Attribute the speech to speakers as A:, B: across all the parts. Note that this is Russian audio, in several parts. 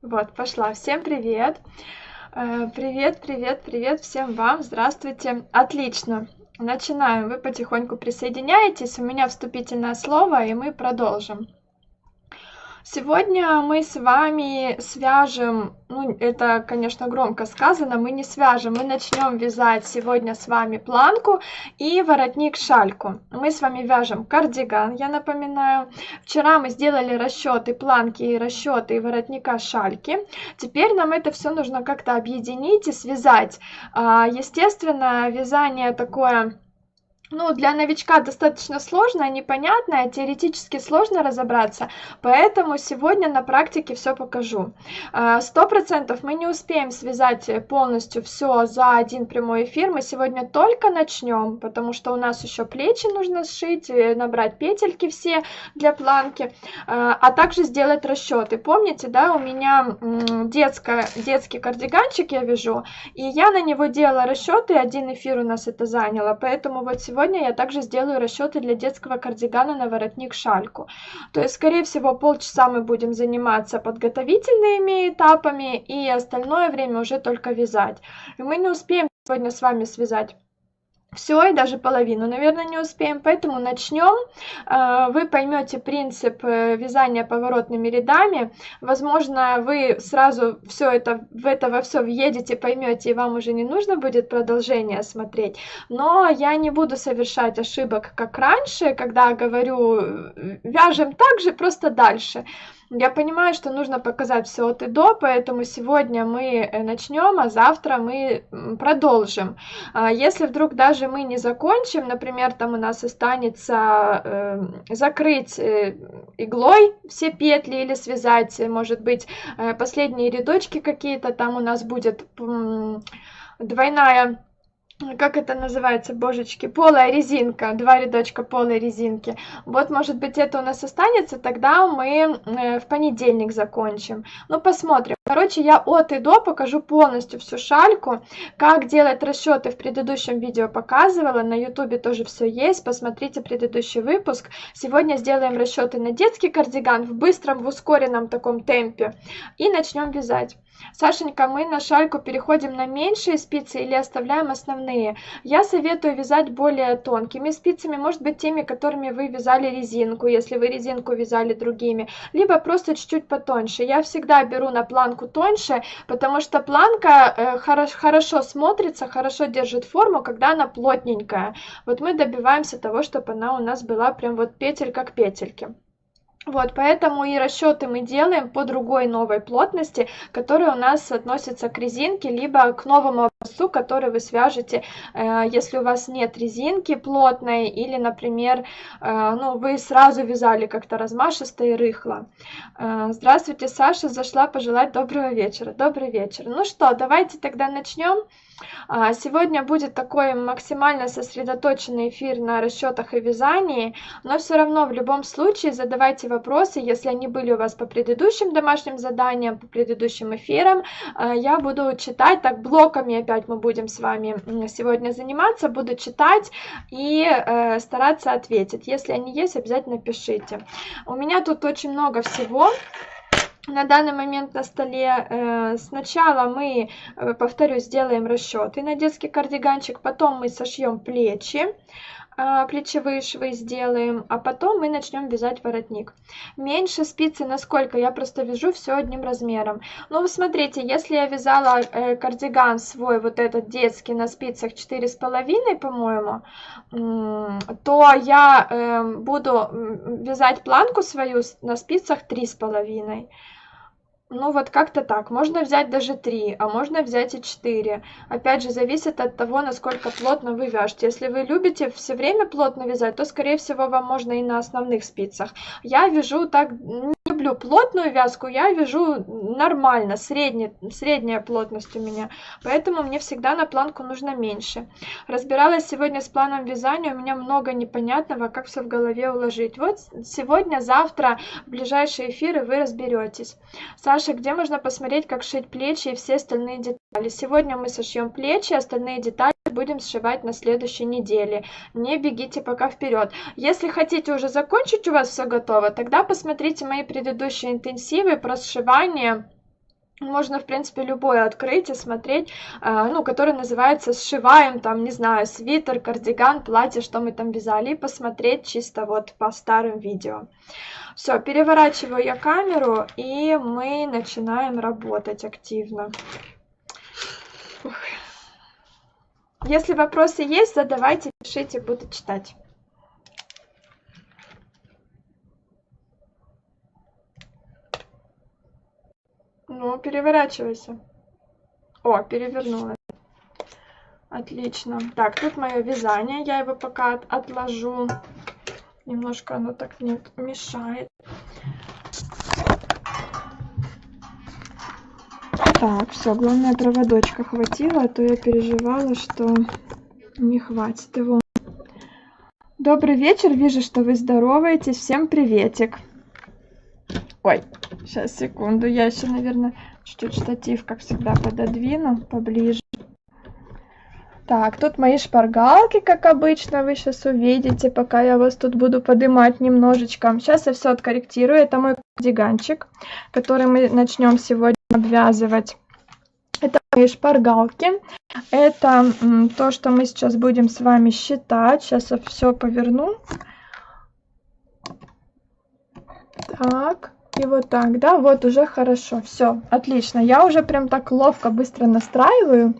A: Вот, пошла. Всем привет. Привет, привет, привет всем вам. Здравствуйте. Отлично. Начинаем. Вы потихоньку присоединяетесь. У меня вступительное слово, и мы продолжим. Сегодня мы с вами свяжем, ну, это, конечно, громко сказано, мы не свяжем, мы начнем вязать сегодня с вами планку и воротник-шальку. Мы с вами вяжем кардиган, я напоминаю. Вчера мы сделали расчеты планки и расчеты воротника-шальки. Теперь нам это все нужно как-то объединить и связать. Естественно, вязание такое... Ну, для новичка достаточно сложное, непонятное, теоретически сложно разобраться, поэтому сегодня на практике все покажу. 100% мы не успеем связать полностью все за один прямой эфир, мы сегодня только начнем, потому что у нас еще плечи нужно сшить, набрать петельки все для планки, а также сделать расчеты. Помните, да, у меня детский кардиганчик я вяжу, и я на него делала расчеты, один эфир у нас это заняло, поэтому вот сегодня я также сделаю расчеты для детского кардигана на воротник-шальку. То есть, скорее всего, полчаса мы будем заниматься подготовительными этапами, и остальное время уже только вязать. И мы не успеем сегодня с вами связать все, и даже половину, наверное, не успеем, поэтому начнем. Вы поймете принцип вязания поворотными рядами. Возможно, вы сразу во все въедете, поймете, и вам уже не нужно будет продолжение смотреть. Но я не буду совершать ошибок, как раньше, когда говорю, вяжем так же, просто дальше. Я понимаю, что нужно показать все от и до, поэтому сегодня мы начнем, а завтра мы продолжим. Если вдруг даже мы не закончим, например, там у нас останется закрыть иглой все петли или связать, может быть, последние рядочки какие-то, там у нас будет двойная... Как это называется, божечки, полая резинка, 2 рядочка полой резинки. Вот, может быть, это у нас останется, тогда мы в понедельник закончим. Ну, посмотрим. Короче, я от и до покажу полностью всю шальку. Как делать расчеты в предыдущем видео показывала, на ютубе тоже все есть, посмотрите предыдущий выпуск. Сегодня сделаем расчеты на детский кардиган в быстром, в ускоренном таком темпе и начнем вязать. Сашенька, мы на шальку переходим на меньшие спицы или оставляем основные? Я советую вязать более тонкими спицами, может быть, теми, которыми вы вязали резинку, если вы резинку вязали другими, либо просто чуть-чуть потоньше. Я всегда беру на планку тоньше, потому что планка хорошо смотрится, хорошо держит форму, когда она плотненькая. Вот мы добиваемся того, чтобы она у нас была прям вот петелька к петельке. Вот, поэтому и расчеты мы делаем по другой новой плотности, которая у нас относится к резинке, либо к новому образцу, который вы свяжете, если у вас нет резинки плотной, или, например, ну, вы сразу вязали как-то размашисто и рыхло. Здравствуйте, Саша, зашла пожелать доброго вечера. Добрый вечер. Ну что, давайте тогда начнем. Сегодня будет такой максимально сосредоточенный эфир на расчетах и вязании, но все равно в любом случае задавайте вопросы, если они были у вас по предыдущим домашним заданиям, по предыдущим эфирам. Я буду читать, так блоками опять мы будем с вами сегодня заниматься, буду читать и стараться ответить. Если они есть, обязательно пишите. У меня тут очень много всего. На данный момент на столе сначала мы, повторюсь, сделаем расчеты на детский кардиганчик, потом мы сошьем плечи, плечевые швы сделаем, а потом мы начнем вязать воротник. Меньше спицы насколько? Я просто вяжу все одним размером. Ну, вы смотрите, если я вязала кардиган свой, вот этот детский, на спицах 4,5, по-моему, то я буду вязать планку свою на спицах 3,5. Ну, вот как-то так. Можно взять даже 3, а можно взять и 4. Опять же, зависит от того, насколько плотно вы вяжете. Если вы любите все время плотно вязать, то, скорее всего, вам можно и на основных спицах. Я вяжу так, не люблю плотную вязку, я вяжу нормально, средняя плотность у меня. Поэтому мне всегда на планку нужно меньше. Разбиралась сегодня с планом вязания, у меня много непонятного, как все в голове уложить. Вот сегодня, завтра, в ближайшие эфиры вы разберетесь. Саша, где можно посмотреть, как шить плечи и все остальные детали? Сегодня мы сошьем плечи, остальные детали будем сшивать на следующей неделе. Не бегите пока вперед. Если хотите уже закончить, у вас все готово, тогда посмотрите мои предыдущие интенсивы про сшивание Можно, в принципе, любое открыть и смотреть, ну, который называется «Сшиваем», там, не знаю, свитер, кардиган, платье, что мы там вязали, и посмотреть чисто вот по старым видео. Все, переворачиваю я камеру, и мы начинаем работать активно. Ух. Если вопросы есть, задавайте, пишите, буду читать. Ну, переворачивайся. О, перевернула. Отлично. Так, тут мое вязание. Я его пока отложу. Немножко оно так мне мешает. Так, все, главное проводочка хватило, а то я переживала, что не хватит его. Добрый вечер, вижу, что вы здороваетесь. Всем приветик. Ой, сейчас, секунду, я еще, наверное, чуть-чуть штатив, как всегда, пододвину поближе. Так, тут мои шпаргалки, как обычно, вы сейчас увидите, пока я вас тут буду поднимать немножечко. Сейчас я все откорректирую. Это мой кардиганчик, который мы начнем сегодня обвязывать. Это мои шпаргалки. Это то, что мы сейчас будем с вами считать. Сейчас я все поверну. Так, и вот так, да, вот уже хорошо. Все, отлично. Я уже прям так ловко, быстро настраиваю.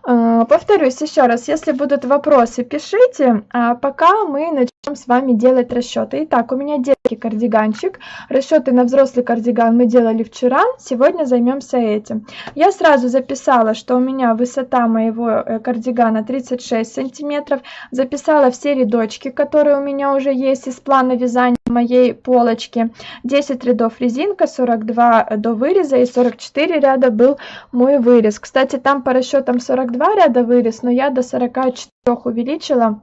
A: Повторюсь еще раз, если будут вопросы, пишите, а пока мы начнем с вами делать расчеты. Итак, у меня детский кардиганчик, расчеты на взрослый кардиган мы делали вчера, сегодня займемся этим. Я сразу записала, что у меня высота моего кардигана 36 сантиметров, записала все рядочки, которые у меня уже есть из плана вязания моей полочки. 10 рядов резинка, 42 до выреза и 44 ряда был мой вырез. Кстати, там по расчетам 42 ряда вырез, но я до 44 увеличила.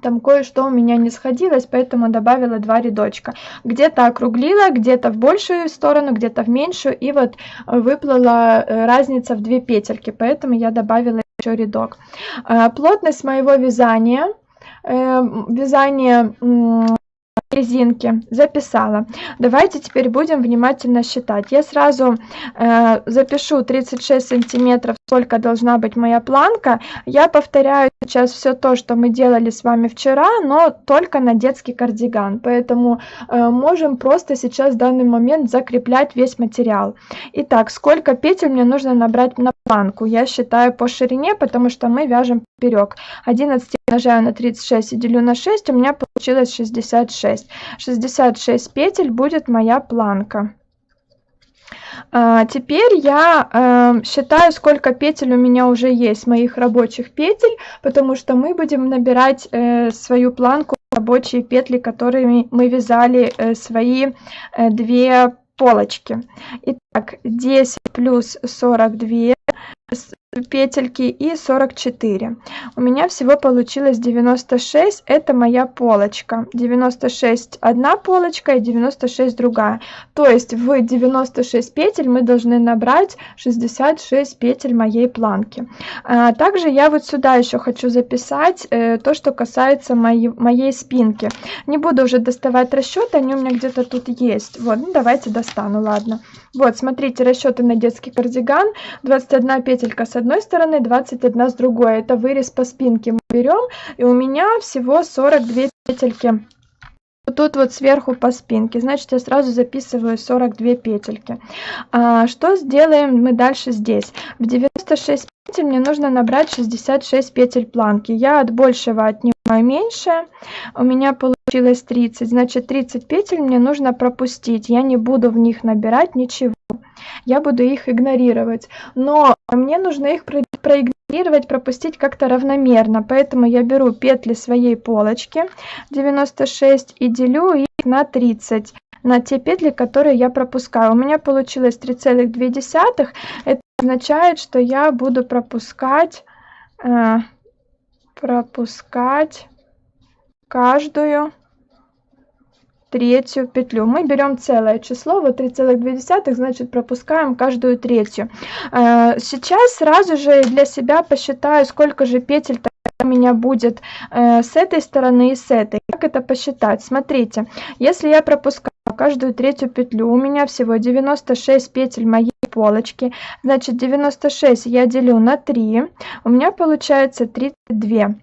A: Там кое-что у меня не сходилось, поэтому добавила 2 рядочка. Где-то округлила, где-то в большую сторону, где-то в меньшую. И вот выплыла разница в 2 петельки, поэтому я добавила еще рядок. Плотность моего вязания, резинки записала. Давайте теперь будем внимательно считать. Я сразу запишу 36 сантиметров, сколько должна быть моя планка. Я повторяю сейчас все то, что мы делали с вами вчера, но только на детский кардиган. Поэтому можем просто сейчас в данный момент закреплять весь материал. Итак, сколько петель мне нужно набрать на планку? Я считаю по ширине, потому что мы вяжем поперек. 11 умножаю на 36 и делю на 6, у меня получилось 66. 66 петель будет моя планка. Теперь я считаю, сколько петель у меня уже есть, моих рабочих петель, потому что мы будем набирать свою планку, рабочие петли, которыми мы вязали свои 2 полочки. Итак, 10 плюс 42 петельки и 44. У меня всего получилось 96, это моя полочка. 96 одна полочка и 96 другая. То есть в 96 петель мы должны набрать 66 петель моей планки. Также я вот сюда еще хочу записать то, что касается моей спинки. Не буду уже доставать расчеты, они у меня где-то тут есть. Вот, ну давайте достану, ладно. Вот, смотрите, расчеты на детский кардиган. 21 петелька с одной стороны, 21 с другой. Это вырез по спинке мы берем. И у меня всего 42 петельки. Тут вот сверху по спинке. Значит, я сразу записываю 42 петельки. Что сделаем мы дальше здесь? В 96 петель мне нужно набрать 66 петель планки. Я от большего отнимаю меньшее. У меня получилось 30. Значит, 30 петель мне нужно пропустить. Я не буду в них набирать ничего. Я буду их игнорировать. Но мне нужно их проигнорировать, пропустить как-то равномерно. Поэтому я беру петли своей полочки 96 и делю их на 30. На те петли, которые я пропускаю. У меня получилось 3,2. Это означает, что я буду пропускать каждую третью петлю. Мы берем целое число, вот 3,2, значит пропускаем каждую третью. Сейчас сразу же для себя посчитаю, сколько же петель у меня будет с этой стороны и с этой. Как это посчитать? Смотрите, если я пропускаю каждую третью петлю. У меня всего 96 петель моей полочки. Значит, 96 я делю на 3. У меня получается 32.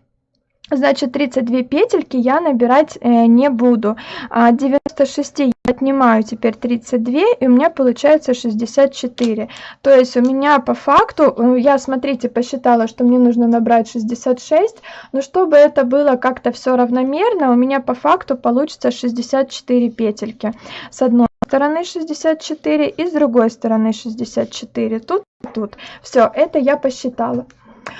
A: Значит, 32 петельки я набирать не буду. От 96 я отнимаю теперь 32, и у меня получается 64. То есть у меня по факту, я, смотрите, посчитала, что мне нужно набрать 66, но чтобы это было как-то все равномерно, у меня по факту получится 64 петельки. С одной стороны 64 и с другой стороны 64. Тут и тут. Все, это я посчитала.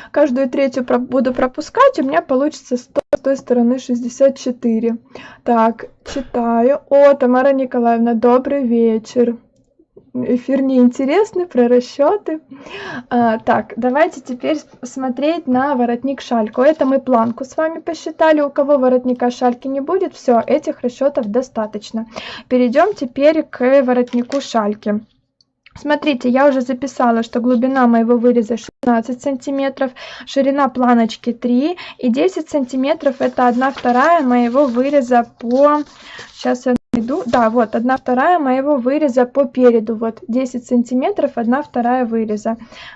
A: Каждую третью буду пропускать, у меня получится с той стороны 64. Так, читаю. О, Тамара Николаевна, добрый вечер. Эфир неинтересный, про расчеты. Так, давайте теперь смотреть на воротник-шальку. Это мы планку с вами посчитали. У кого воротника шальки не будет, все, этих расчетов достаточно. Перейдем теперь к воротнику шальки. Смотрите, я уже записала, что глубина моего выреза 16 сантиметров, ширина планочки 3 и 10 сантиметров это 1/2 моего выреза по... Сейчас я найду. Да, вот 1/2 моего выреза по переду. Вот 10 сантиметров 1/2 выреза.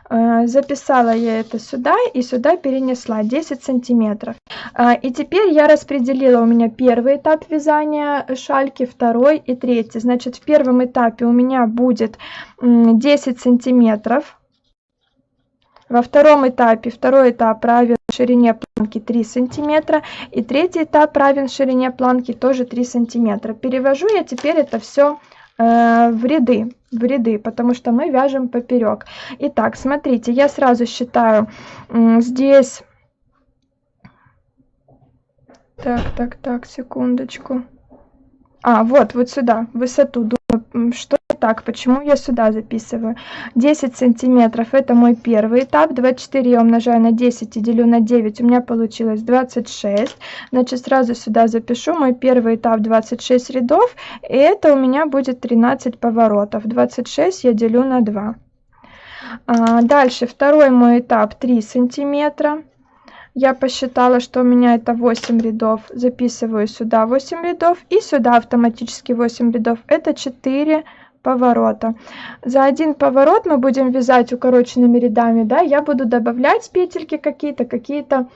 A: Записала я это сюда и сюда перенесла 10 сантиметров. И теперь я распределила у меня первый этап вязания шальки, второй и третий. Значит, в первом этапе у меня будет 10 сантиметров. Во втором этапе, второй этап равен ширине планки 3 сантиметра. И третий этап равен ширине планки тоже 3 сантиметра. Перевожу я теперь это все в ряды, потому что мы вяжем поперек. Итак, смотрите, я сразу считаю здесь... Так, секундочку. Вот сюда, высоту. Думаю, что так, почему я сюда записываю? 10 сантиметров это мой первый этап. 24 я умножаю на 10 и делю на 9. У меня получилось 26. Значит, сразу сюда запишу мой первый этап 26 рядов. И это у меня будет 13 поворотов. 26 я делю на 2. Дальше второй мой этап 3 сантиметра. Я посчитала, что у меня это 8 рядов. Записываю сюда 8 рядов и сюда автоматически 8 рядов. Это 4 поворота. За один поворот мы будем вязать укороченными рядами, да, я буду добавлять петельки какое-то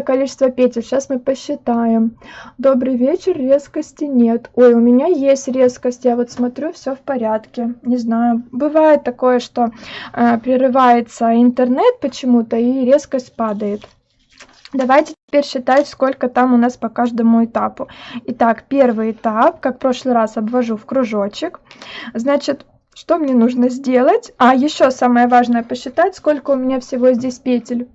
A: количество петель. Сейчас мы посчитаем. Добрый вечер, резкости нет. Ой, у меня есть резкость, я вот смотрю, все в порядке. Не знаю, бывает такое, что прерывается интернет почему-то и резкость падает. Давайте теперь считать, сколько там у нас по каждому этапу. Итак, первый этап, как в прошлый раз, обвожу в кружочек. Значит, что мне нужно сделать? Еще самое важное посчитать, сколько у меня всего здесь петель.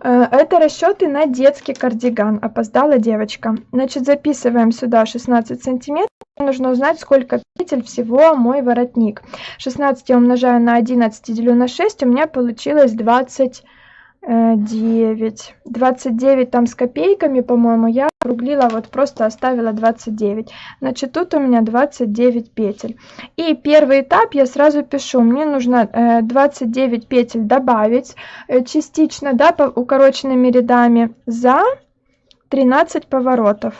A: Это расчеты на детский кардиган. Опоздала девочка. Значит, записываем сюда 16 сантиметров. Нужно узнать, сколько петель всего мой воротник. 16 я умножаю на 11 и делю на 6. У меня получилось 29. 29 там с копейками, по-моему, я округлила, вот просто оставила 29. Значит, тут у меня 29 петель. И первый этап я сразу пишу. Мне нужно 29 петель добавить частично, да, по укороченными рядами за 13 поворотов.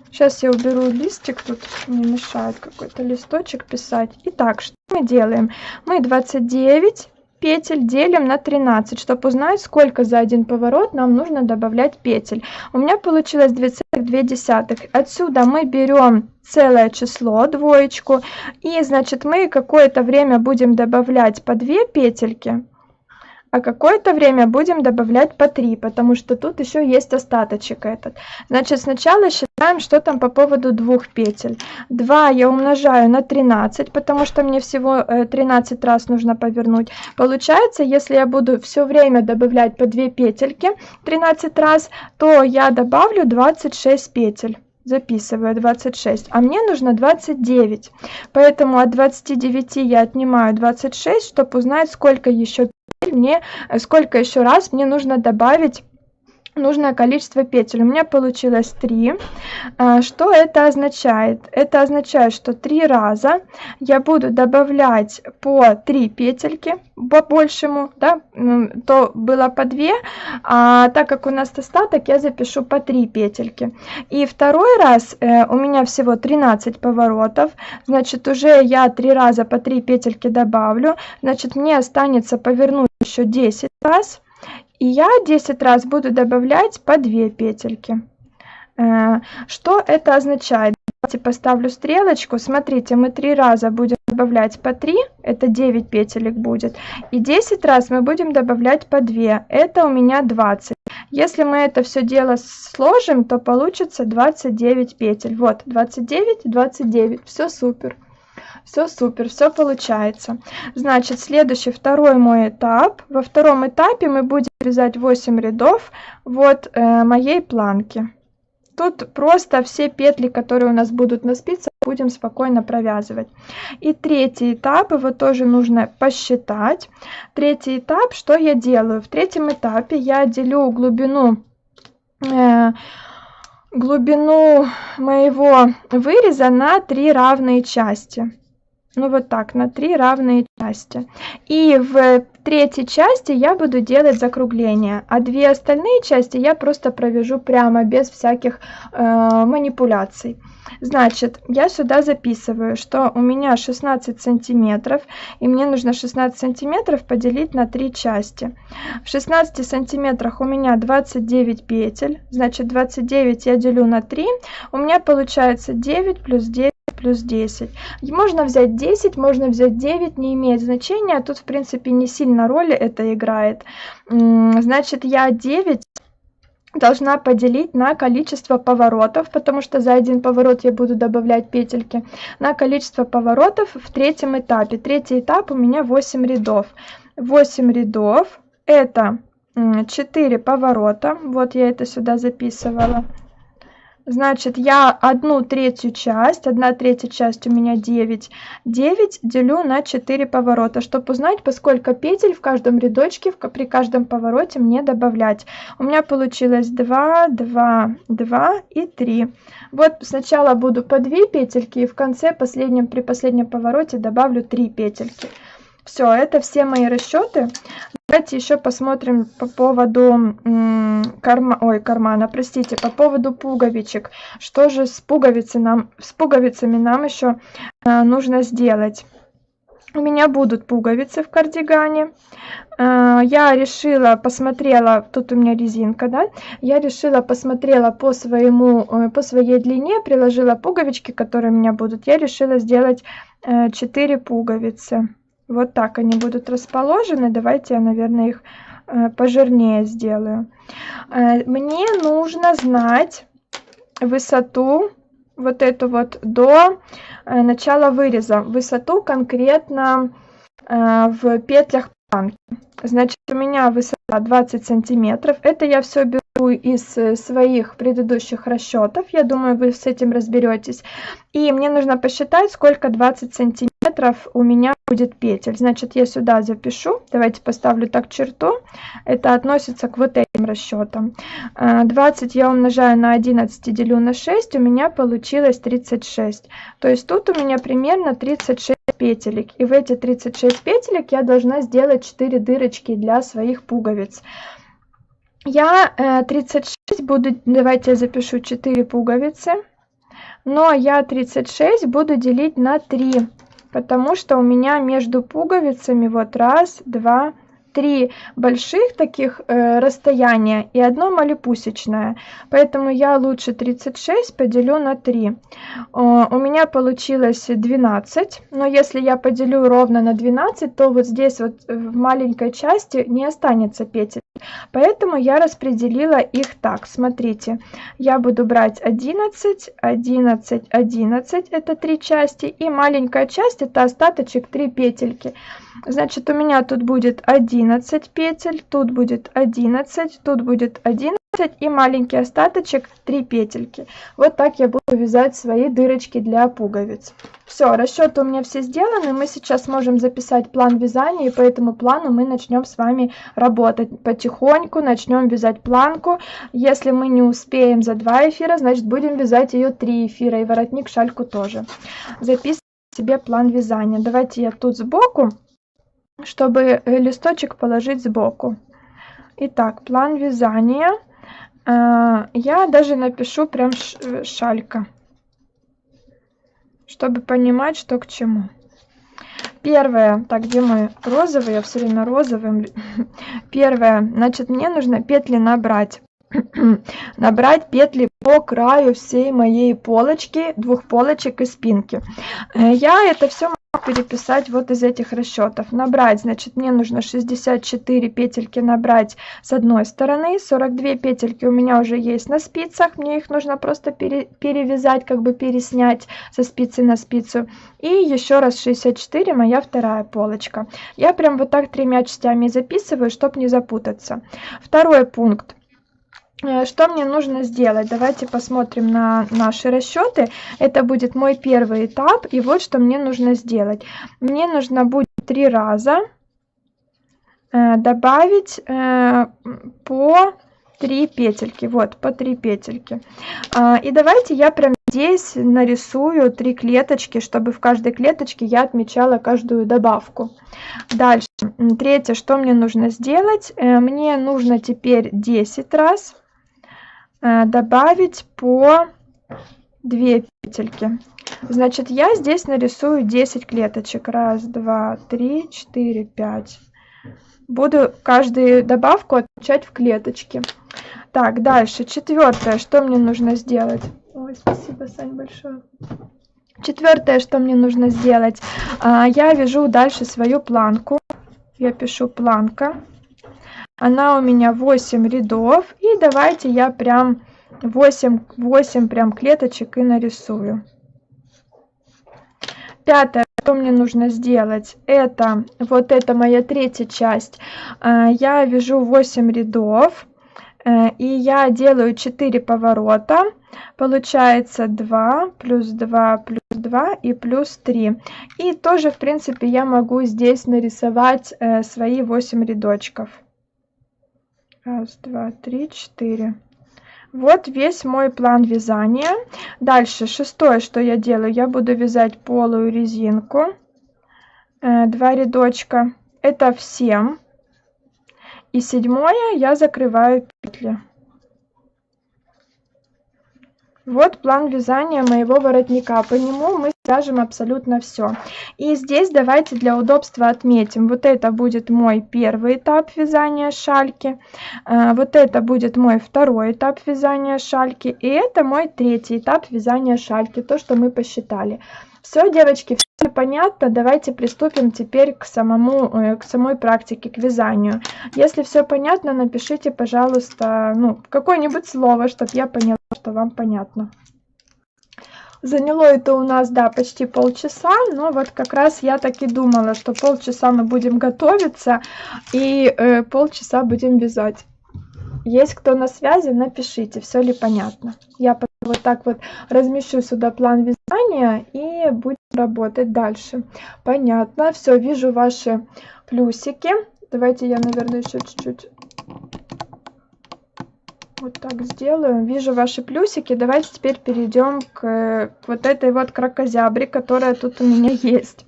A: Сейчас я уберу листик, тут мне мешает какой-то листочек писать. Итак, что мы делаем? Мы 29 петель делим на 13, чтобы узнать, сколько за один поворот нам нужно добавлять петель. У меня получилось 2,2. Отсюда мы берем целое число, двоечку, и, значит, мы какое-то время будем добавлять по 2 петельки. А какое-то время будем добавлять по 3, потому что тут еще есть остаточек этот. Значит, сначала считаем, что там по поводу 2 петель. 2 я умножаю на 13, потому что мне всего 13 раз нужно повернуть. Получается, если я буду все время добавлять по 2 петельки 13 раз, то я добавлю 26 петель. Записываю 26, а мне нужно 29. Поэтому от 29 я отнимаю 26, чтобы узнать, сколько еще раз мне нужно добавить нужное количество петель. У меня получилось 3. Что это означает? Это означает, что 3 раза я буду добавлять по 3 петельки по большему, да, то было по 2, а так как у нас остаток, я запишу по 3 петельки. И второй раз у меня всего 13 поворотов, значит, уже я 3 раза по 3 петельки добавлю, значит, мне останется повернуть еще 10 раз. И я 10 раз буду добавлять по 2 петельки. Что это означает? Давайте поставлю стрелочку. Смотрите, мы 3 раза будем добавлять по 3, это 9 петелек будет. И 10 раз мы будем добавлять по 2, это у меня 20. Если мы это все дело сложим, то получится 29 петель. Вот, 29, 29, все супер. Все супер, все получается. Значит, следующий, второй мой этап. Во втором этапе мы будем вязать 8 рядов вот моей планки. Тут просто все петли, которые у нас будут на спицах, будем спокойно провязывать. И третий этап, его тоже нужно посчитать. Третий этап, что я делаю? В третьем этапе я делю глубину моего выреза на 3 равные части. Ну вот так, на 3 равные части. И в третьей части я буду делать закругления, а 2 остальные части я просто провяжу прямо, без всяких манипуляций. Значит, я сюда записываю, что у меня 16 сантиметров, и мне нужно 16 сантиметров поделить на 3 части. В 16 сантиметрах у меня 29 петель, значит 29 я делю на 3, у меня получается 9 плюс 9 плюс 10. Можно взять 10, можно взять 9, не имеет значения, тут в принципе не сильно роли это играет. Значит, я 9 должна поделить на количество поворотов, потому что за один поворот я буду добавлять петельки, на количество поворотов в третьем этапе. Третий этап у меня 8 рядов. 8 рядов это 4 поворота, вот я это сюда записывала. Значит, я 1/3 часть, 1/3 часть у меня 9, 9 делю на 4 поворота, чтобы узнать, по сколько петель в каждом рядочке, при каждом повороте мне добавлять. У меня получилось 2, 2, 2 и 3. Вот сначала буду по 2 петельки, и в конце, при последнем повороте добавлю 3 петельки. Все, это все мои расчеты. Давайте еще посмотрим по поводу кармана, простите, по поводу пуговичек. Что же с пуговицами нам еще нужно сделать? У меня будут пуговицы в кардигане. Я решила, посмотрела, тут у меня резинка, да, я решила, посмотрела по своей длине, приложила пуговички, которые у меня будут, я решила сделать 4 пуговицы. Вот так они будут расположены. Давайте я, наверное, их пожирнее сделаю. Мне нужно знать высоту, вот эту вот до начала выреза. Высоту конкретно в петлях планки. Значит, у меня высота 20 сантиметров. Это я все беру из своих предыдущих расчетов. Я думаю, вы с этим разберетесь. И мне нужно посчитать, сколько 20 сантиметров у меня будет петель. Значит, я сюда запишу. Давайте поставлю так черту. Это относится к вот этим расчетам. 20 я умножаю на 11, делю на 6. У меня получилось 36. То есть тут у меня примерно 36 петелек. И в эти 36 петелек я должна сделать 4 дырочки для своих пуговиц. Я 36 буду, давайте я запишу 4 пуговицы. Но я 36 буду делить на 3. Потому что у меня между пуговицами вот 1, 2, 3 больших таких расстояния и одно малепусечное. Поэтому я лучше 36 поделю на 3. У меня получилось 12. Но если я поделю ровно на 12, то вот здесь вот в маленькой части не останется петель. Поэтому я распределила их так. Смотрите, я буду брать 11, 11, 11, это 3 части. И маленькая часть, это остаточек 3 петельки. Значит, у меня тут будет 11 петель, тут будет 11, тут будет 11 и маленький остаточек 3 петельки. Вот так я буду вязать свои дырочки для пуговиц. Все, расчеты у меня все сделаны. Мы сейчас можем записать план вязания, и по этому плану мы начнем с вами работать. Потихоньку начнем вязать планку. Если мы не успеем за 2 эфира, значит будем вязать ее 3 эфира, и воротник, шальку тоже. Записывайте себе план вязания. Давайте я тут сбоку, чтобы листочек положить сбоку. Итак, план вязания. Я даже напишу прям шалька, чтобы понимать, что к чему. Первое, так, где мой розовый, я все время розовым. Первое, значит, мне нужно петли набрать. Набрать петли по краю всей моей полочки, 2 полочек и спинки. Я это все могу переписать вот из этих расчетов. Набрать, значит, мне нужно 64 петельки набрать с одной стороны, 42 петельки у меня уже есть на спицах, мне их нужно просто перевязать, как бы переснять со спицы на спицу. И еще раз 64 моя вторая полочка. Я прям вот так 3 частями записываю, чтобы не запутаться. Второй пункт. Что мне нужно сделать? Давайте посмотрим на наши расчеты. Это будет мой первый этап. И вот что мне нужно сделать. Мне нужно будет 3 раза добавить по 3 петельки. Вот, по 3 петельки. И давайте я прям здесь нарисую 3 клеточки, чтобы в каждой клеточке я отмечала каждую добавку. Дальше. Третье, что мне нужно сделать? Мне нужно теперь 10 раз добавить по 2 петельки. Значит, я здесь нарисую 10 клеточек. 1, 2, 3, 4, 5. Буду каждую добавку отмечать в клеточке. Так, дальше. Четвертое, что мне нужно сделать? Ой, спасибо, Сань, большое. Четвертое, что мне нужно сделать. Я вяжу дальше свою планку. Я пишу планка. Она у меня 8 рядов. И давайте я прям 8 прям клеточек и нарисую. Пятое, что мне нужно сделать, это вот это моя третья часть. Я вяжу 8 рядов. И я делаю 4 поворота. Получается 2 плюс 2 плюс 2 и плюс 3. И тоже, в принципе, я могу здесь нарисовать свои 8 рядочков. 1, 2, 3, 4. Вот весь мой план вязания. Дальше, шестое, что я делаю, я буду вязать полую резинку. 2 рядочка. Это всем. И седьмое я закрываю петли. Вот план вязания моего воротника. По нему мы свяжем абсолютно все. И здесь давайте для удобства отметим. Вот это будет мой первый этап вязания шальки. Вот это будет мой второй этап вязания шальки. И это мой третий этап вязания шальки. То, что мы посчитали. Все, девочки, все понятно. Давайте приступим теперь к самой практике, к вязанию. Если все понятно, напишите, пожалуйста, какое-нибудь слово, чтобы я поняла, что вам понятно. Заняло это у нас, да, почти полчаса, но вот как раз я так и думала, что полчаса мы будем готовиться и полчаса будем вязать. Есть кто на связи, напишите, все ли понятно. Я вот так вот размещу сюда план вязания и будем работать дальше. Понятно, все, вижу ваши плюсики. Давайте я, наверное, еще чуть-чуть вот так сделаю. Вижу ваши плюсики. Давайте теперь перейдем к вот этой вот кракозябре, которая тут у меня есть.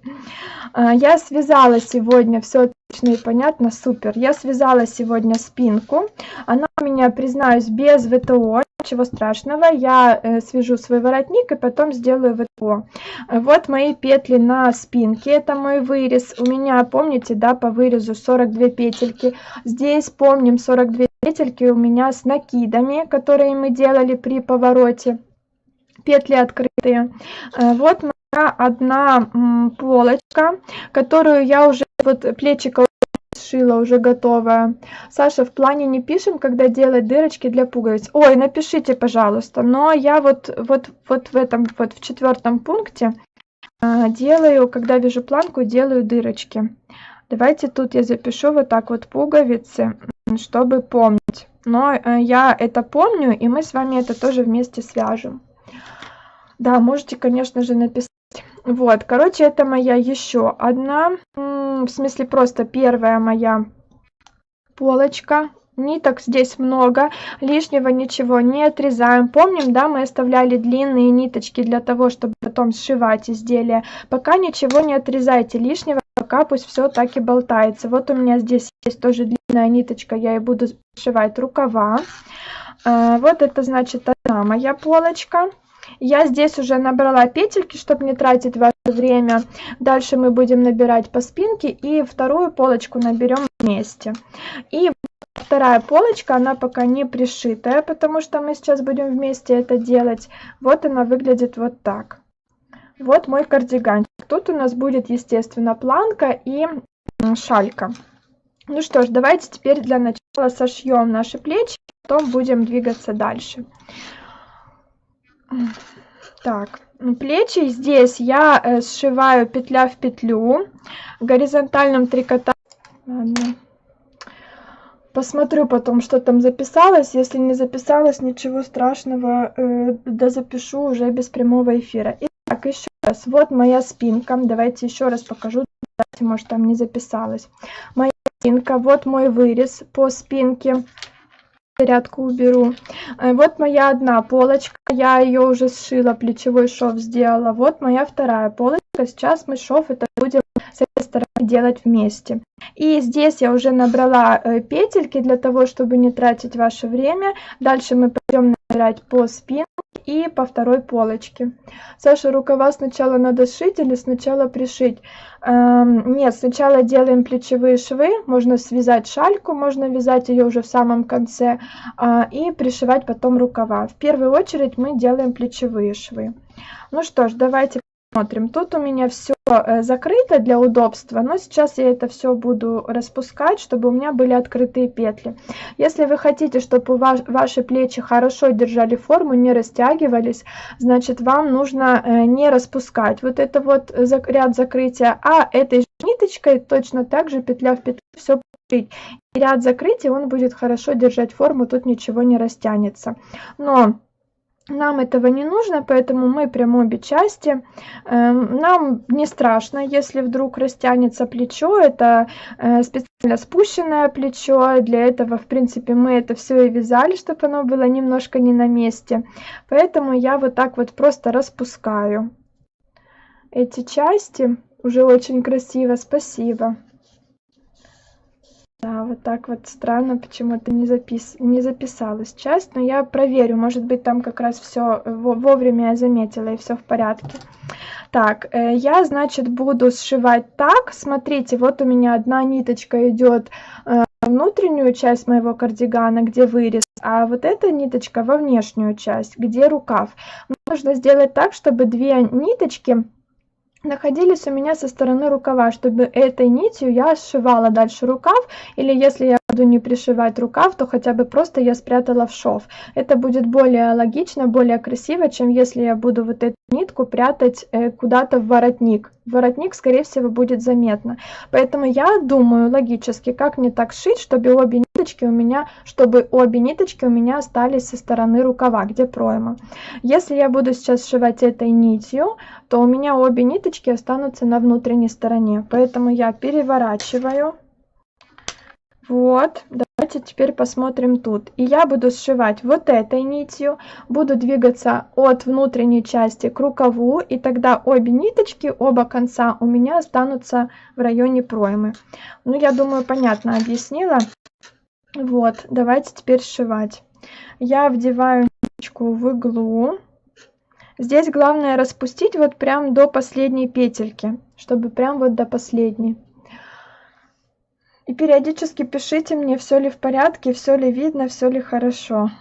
A: Я связала сегодня, все отлично и понятно, супер. Я связала сегодня спинку. Она у меня, признаюсь, без ВТО. Ничего страшного, я свяжу свой воротник и потом сделаю ВТО. Вот мои петли на спинке, это мой вырез. У меня, помните, да, по вырезу 42 петельки. Здесь, помним, 42 петельки у меня с накидами, которые мы делали при повороте. Петли открытые. Вот моя одна полочка, которую я уже, вот плечико сшила, уже готовая. Саша, в плане не пишем, когда делать дырочки для пуговиц. Ой, напишите, пожалуйста. Но я вот в этом, вот в 4-м пункте делаю, когда вяжу планку, делаю дырочки. Давайте тут я запишу вот так вот пуговицы, чтобы помнить. но я это помню, и мы с вами это тоже вместе свяжем. Да, можете, конечно же, написать. Вот, короче, это моя еще одна, в смысле просто первая моя полочка. Ниток здесь много, лишнего ничего не отрезаем. Помним, да, мы оставляли длинные ниточки для того, чтобы потом сшивать изделие. Пока ничего не отрезайте лишнего, пока пусть все так и болтается. Вот у меня здесь есть тоже длинная ниточка, я и буду сшивать рукава. Вот это значит одна моя полочка. Я здесь уже набрала петельки, чтобы не тратить ваше время. Дальше мы будем набирать по спинке и вторую полочку наберем вместе. И вторая полочка, она пока не пришитая, потому что мы сейчас будем вместе это делать. Вот она выглядит вот так. Вот мой кардиганчик. Тут у нас будет, естественно, планка и шалька. Ну что ж, давайте теперь для начала сошьем наши плечи, потом будем двигаться дальше. Так, плечи здесь я сшиваю петля в петлю горизонтальным трикотажем. Ладно. Посмотрю потом, что там записалось. Если не записалось, ничего страшного, дозапишу уже без прямого эфира. Итак, еще раз. Вот моя спинка. Давайте еще раз покажу. Может, там не записалось. Моя спинка. Вот мой вырез по спинке. Рядку уберу. Вот моя одна полочка. Я ее уже сшила, плечевой шов сделала. Вот моя вторая полочка. Сейчас мы шов это будем с этой стороны делать вместе. И здесь я уже набрала петельки для того, чтобы не тратить ваше время. Дальше мы пойдем набирать по спинке и по второй полочке. Саша, рукава сначала надо сшить или сначала пришить? Нет, сначала делаем плечевые швы. Можно связать шальку, можно вязать ее уже в самом конце и пришивать потом рукава. В первую очередь мы делаем плечевые швы. Ну что ж, давайте посмотрим. Тут у меня все закрыто для удобства, но сейчас я это все буду распускать, чтобы у меня были открытые петли. Если вы хотите, чтобы ваши плечи хорошо держали форму, не растягивались, значит вам нужно не распускать вот это вот ряд закрытия, а этой же ниточкой точно так же петля в петлю все пришить. И ряд закрытия он будет хорошо держать форму, тут ничего не растянется. Но нам этого не нужно, поэтому мы прям обе части. Нам не страшно, если вдруг растянется плечо. Это специально спущенное плечо. Для этого, в принципе, мы это все и вязали, чтобы оно было немножко не на месте. Поэтому я вот так вот просто распускаю эти части. Уже очень красиво, спасибо. Да, вот так вот странно, почему-то не записалась часть, но я проверю, может быть там как раз все вовремя я заметила и все в порядке. Так, я, значит, буду сшивать так, смотрите, вот у меня одна ниточка идет внутреннюю часть моего кардигана, где вырез, а вот эта ниточка во внешнюю часть, где рукав. Мне нужно сделать так, чтобы две ниточки находились у меня со стороны рукава, чтобы этой нитью я сшивала дальше рукав, или если я буду не пришивать рукав, то хотя бы просто я спрятала в шов. Это будет более логично, более красиво, чем если я буду вот эту нитку прятать куда-то в воротник. Воротник, скорее всего, будет заметно. Поэтому я думаю логически, как мне так сшить, чтобы обе ниточки у меня остались со стороны рукава, где пройма. Если я буду сейчас сшивать этой нитью, то у меня обе ниточки останутся на внутренней стороне. Поэтому я переворачиваю. Вот, давайте теперь посмотрим тут. И я буду сшивать вот этой нитью, буду двигаться от внутренней части к рукаву, и тогда обе ниточки, оба конца у меня останутся в районе проймы. Ну, я думаю, понятно объяснила. Вот, давайте теперь сшивать. Я вдеваю ниточку в иглу. Здесь главное распустить вот прям до последней петельки, чтобы прям вот до последней. И периодически пишите мне, все ли в порядке, все ли видно, все ли хорошо,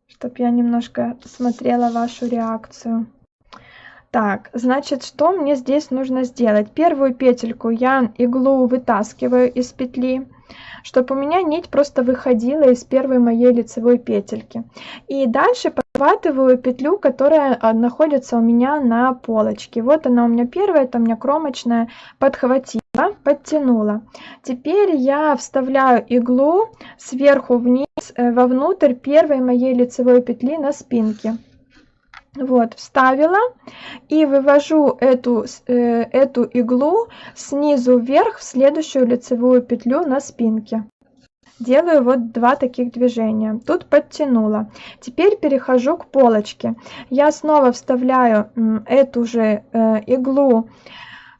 A: чтобы я немножко смотрела вашу реакцию. Так, значит, что мне здесь нужно сделать? Первую петельку я иглу вытаскиваю из петли, чтобы у меня нить просто выходила из первой моей лицевой петельки. И дальше подхватываю петлю, которая находится у меня на полочке. Вот она у меня первая, это у меня кромочная, подхватила. подтянула. Теперь я вставляю иглу сверху вниз вовнутрь первой моей лицевой петли на спинке. Вот, вставила и вывожу эту иглу снизу вверх в следующую лицевую петлю на спинке. Делаю вот 2 таких движения. Тут подтянула. Теперь перехожу к полочке. Я снова вставляю эту же иглу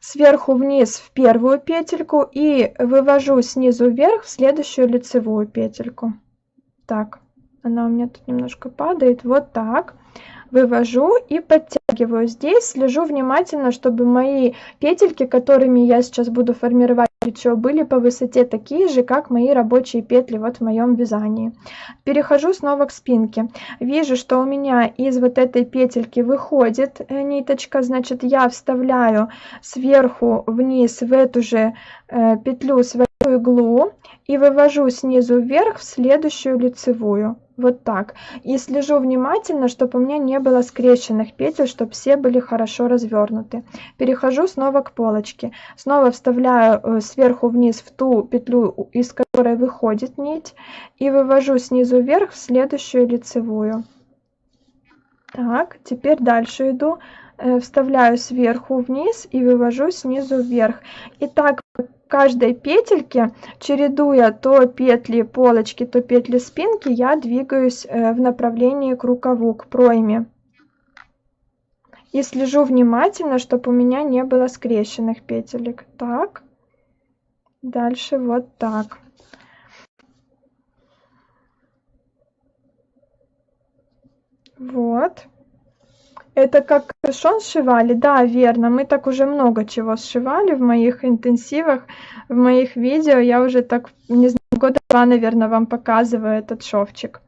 A: сверху вниз в первую петельку и вывожу снизу вверх в следующую лицевую петельку. Так, она у меня тут немножко падает. Вот так. Вывожу и подтягиваю. Здесь слежу внимательно, чтобы мои петельки, которыми я сейчас буду формировать плечо, были по высоте такие же, как мои рабочие петли вот в моем вязании. Перехожу снова к спинке. Вижу, что у меня из вот этой петельки выходит ниточка, значит, я вставляю сверху вниз в эту же петлю свою иглу и вывожу снизу вверх в следующую лицевую. Вот так. И слежу внимательно, чтобы у меня не было скрещенных петель, чтобы все были хорошо развернуты. Перехожу снова к полочке. Снова вставляю сверху вниз в ту петлю, из которой выходит нить, и вывожу снизу вверх в следующую лицевую. Так, теперь дальше иду. Вставляю сверху вниз и вывожу снизу вверх. И так каждой петельке, чередуя то петли полочки, то петли спинки, я двигаюсь в направлении к рукаву, к пройме. И слежу внимательно, чтобы у меня не было скрещенных петелек. Так, дальше вот так. Вот. Это как капюшон сшивали? Да, верно. Мы так уже много чего сшивали в моих интенсивах, в моих видео. Я уже так, не знаю, года 2, наверное, вам показываю этот шовчик.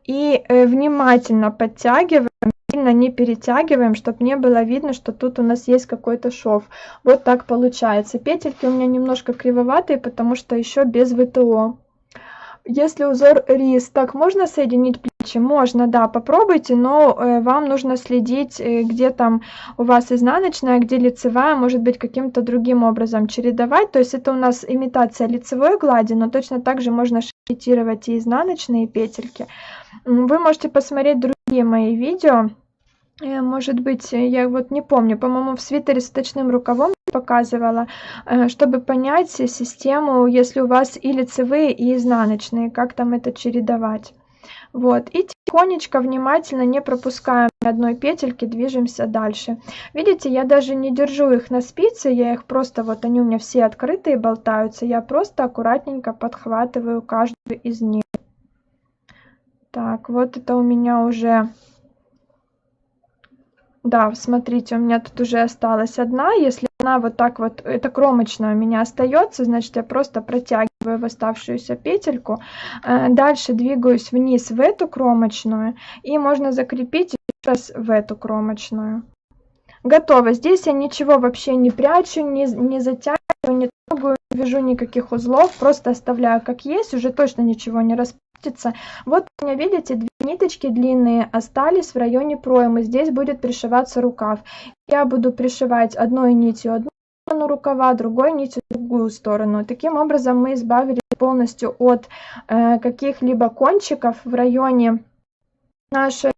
A: И внимательно подтягиваем, сильно не перетягиваем, чтобы не было видно, что тут у нас есть какой-то шов. Вот так получается. Петельки у меня немножко кривоватые, потому что еще без ВТО. Если узор рис, так можно соединить плечи? Можно, да, попробуйте, но вам нужно следить, где там у вас изнаночная, где лицевая, может быть, каким-то другим образом чередовать. То есть это у нас имитация лицевой глади, но точно так же можно шпилировать и изнаночные петельки. Вы можете посмотреть другие мои видео. Может быть, я вот не помню, по-моему, в свитере с точным рукавом показывала, чтобы понять систему, если у вас и лицевые, и изнаночные, как там это чередовать. Вот, и тихонечко, внимательно, не пропускаем ни одной петельки, движемся дальше. Видите, я даже не держу их на спице, я их просто, вот они у меня все открытые болтаются, я просто аккуратненько подхватываю каждую из них. Так, вот это у меня уже... Да, смотрите, у меня тут уже осталась одна. Если она вот так вот, эта кромочная у меня остается, значит, я просто протягиваю в оставшуюся петельку. Дальше двигаюсь вниз в эту кромочную. И можно закрепить еще раз в эту кромочную. Готово. Здесь я ничего вообще не прячу, не затягиваю, не трогаю, не вяжу никаких узлов. Просто оставляю как есть, уже точно ничего не распустится. Вот у меня, видите, 2 ниточки длинные остались в районе проймы. Здесь будет пришиваться рукав. Я буду пришивать одной нитью одну сторону рукава, другой нитью другую сторону. Таким образом мы избавились полностью от каких-либо кончиков в районе нашей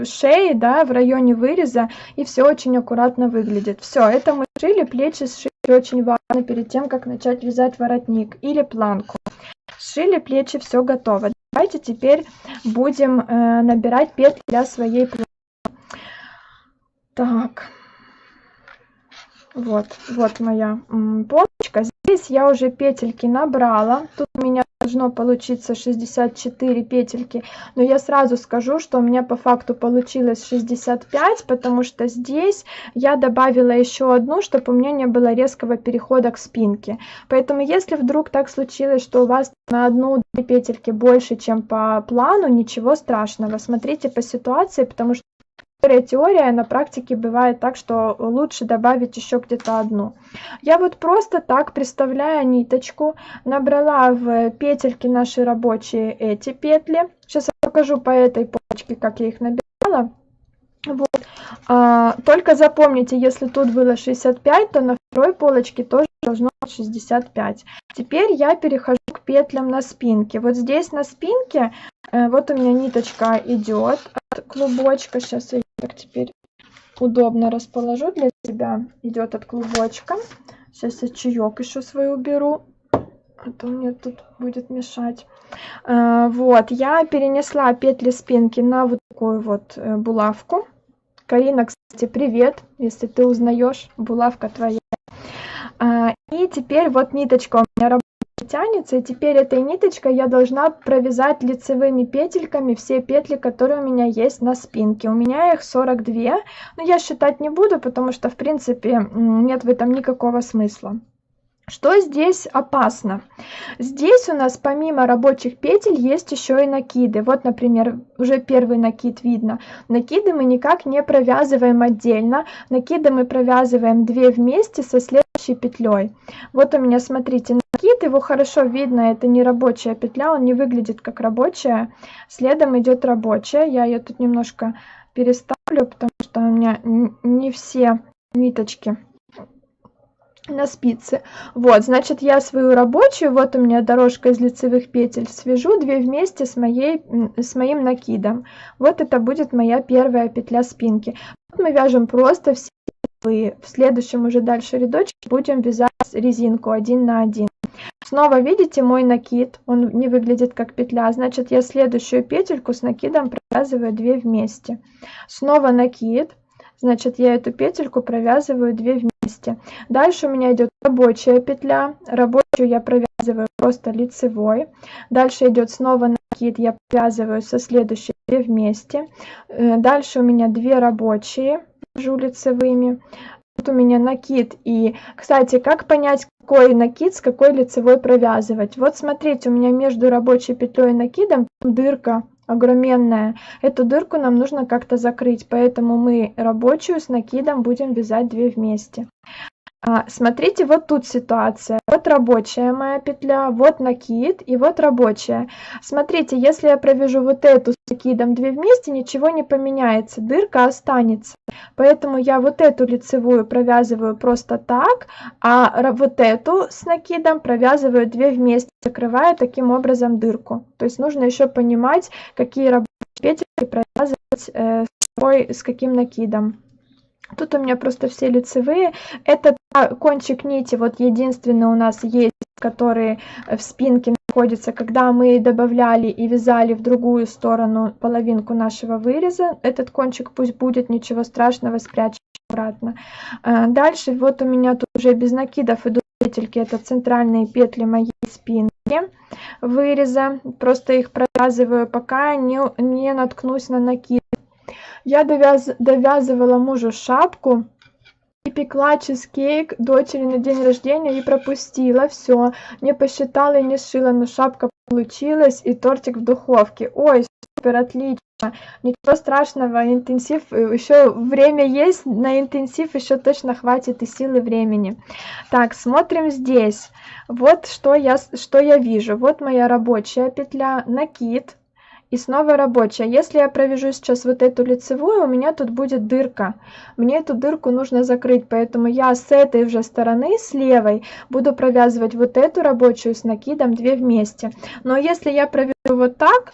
A: шеи, да, в районе выреза, и все очень аккуратно выглядит. Все, это мы сшили, плечи сшили очень важно перед тем, как начать вязать воротник или планку. Сшили плечи, все готово. Давайте теперь будем набирать петли для своей планки. Так, вот моя полочка. Здесь я уже петельки набрала. Тут у меня должно получиться 64 петельки, но я сразу скажу, что у меня по факту получилось 65, потому что здесь я добавила еще одну, чтобы у меня не было резкого перехода к спинке. Поэтому если вдруг так случилось, что у вас на 1-2 петельки больше, чем по плану, ничего страшного. Смотрите по ситуации, потому что теория, на практике бывает так, что лучше добавить еще где-то одну. Я вот просто так, приставляя ниточку, набрала в петельки наши рабочие эти петли. Сейчас я покажу по этой полочке, как я их набирала. Вот. Только запомните, если тут было 65, то на второй полочке тоже должно быть 65. Теперь я перехожу к петлям на спинке. Вот здесь на спинке, вот у меня ниточка идет от клубочка. Сейчас я так теперь удобно расположу для себя. Идет от клубочка. Сейчас я чаек еще свой уберу, а то мне тут будет мешать. Вот, я перенесла петли спинки на вот такую вот булавку. Карина, кстати, привет, если ты узнаешь, булавка твоя. И теперь вот ниточка у меня тянется, и теперь этой ниточкой я должна провязать лицевыми петельками все петли, которые у меня есть на спинке. У меня их 42, но я считать не буду, потому что в принципе нет в этом никакого смысла. Что здесь опасно? Здесь у нас помимо рабочих петель есть еще и накиды. Вот, например, уже первый накид видно. Накиды мы никак не провязываем отдельно. Накиды мы провязываем 2 вместе со следующей петлей. Вот у меня, смотрите, накид, его хорошо видно, это не рабочая петля, он не выглядит как рабочая. Следом идет рабочая. Я ее тут немножко переставлю, потому что у меня не все ниточки на спице. Вот, значит, я свою рабочую, вот у меня дорожка из лицевых петель, свяжу 2 вместе с моим накидом. Вот это будет моя первая петля спинки. Мы вяжем просто все лицевые. В следующем уже дальше рядочке будем вязать резинку 1 на 1. Снова видите мой накид, он не выглядит как петля, значит, я следующую петельку с накидом провязываю 2 вместе. Снова накид, значит, я эту петельку провязываю 2 вместе. Дальше у меня идет рабочая петля, рабочую я провязываю просто лицевой. Дальше идет снова накид, я провязываю со следующей 2 вместе. Дальше у меня 2 рабочие, вяжу лицевыми. Тут у меня накид. И, кстати, как понять, какой накид с какой лицевой провязывать? Вот смотрите, у меня между рабочей петлей и накидом дырка огроменная. Эту дырку нам нужно как-то закрыть, поэтому мы рабочую с накидом будем вязать 2 вместе. Смотрите, вот тут ситуация. Вот рабочая моя петля, вот накид и вот рабочая. Смотрите, если я провяжу вот эту с накидом 2 вместе, ничего не поменяется, дырка останется. Поэтому я вот эту лицевую провязываю просто так, а вот эту с накидом провязываю 2 вместе, закрывая таким образом дырку. То есть нужно еще понимать, какие рабочие петельки провязывать с каким накидом. Тут у меня просто все лицевые. Это кончик нити, вот единственный у нас есть, который в спинке находится, когда мы добавляли и вязали в другую сторону половинку нашего выреза. Этот кончик пусть будет, ничего страшного, спрячем обратно. Дальше вот у меня тут уже без накидов идут петельки, это центральные петли моей спинки выреза. Просто их провязываю, пока не наткнусь на накид. Я довязывала мужу шапку и пекла чизкейк дочери на день рождения и пропустила. Все, не посчитала и не сшила, но шапка получилась и тортик в духовке. Ой, супер, отлично. Ничего страшного, интенсив, еще время есть, на интенсив еще точно хватит и сил, и времени. Так, смотрим здесь. Вот что я вижу. Вот моя рабочая петля, накид. И снова рабочая. Если я провяжу сейчас вот эту лицевую, у меня тут будет дырка. Мне эту дырку нужно закрыть, поэтому я с этой же стороны, с левой, буду провязывать вот эту рабочую с накидом 2 вместе. Но если я провяжу вот так,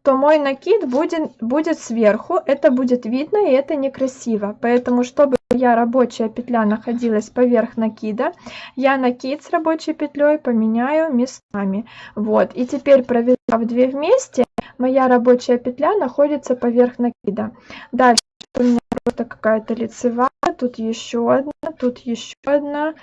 A: то мой накид будет сверху, это будет видно и это некрасиво. Поэтому, чтобы моя рабочая петля находилась поверх накида, я накид с рабочей петлей поменяю местами. Вот, и теперь, провязав 2 вместе, моя рабочая петля находится поверх накида. Дальше у меня просто какая-то лицевая, тут еще одна, тут еще одна.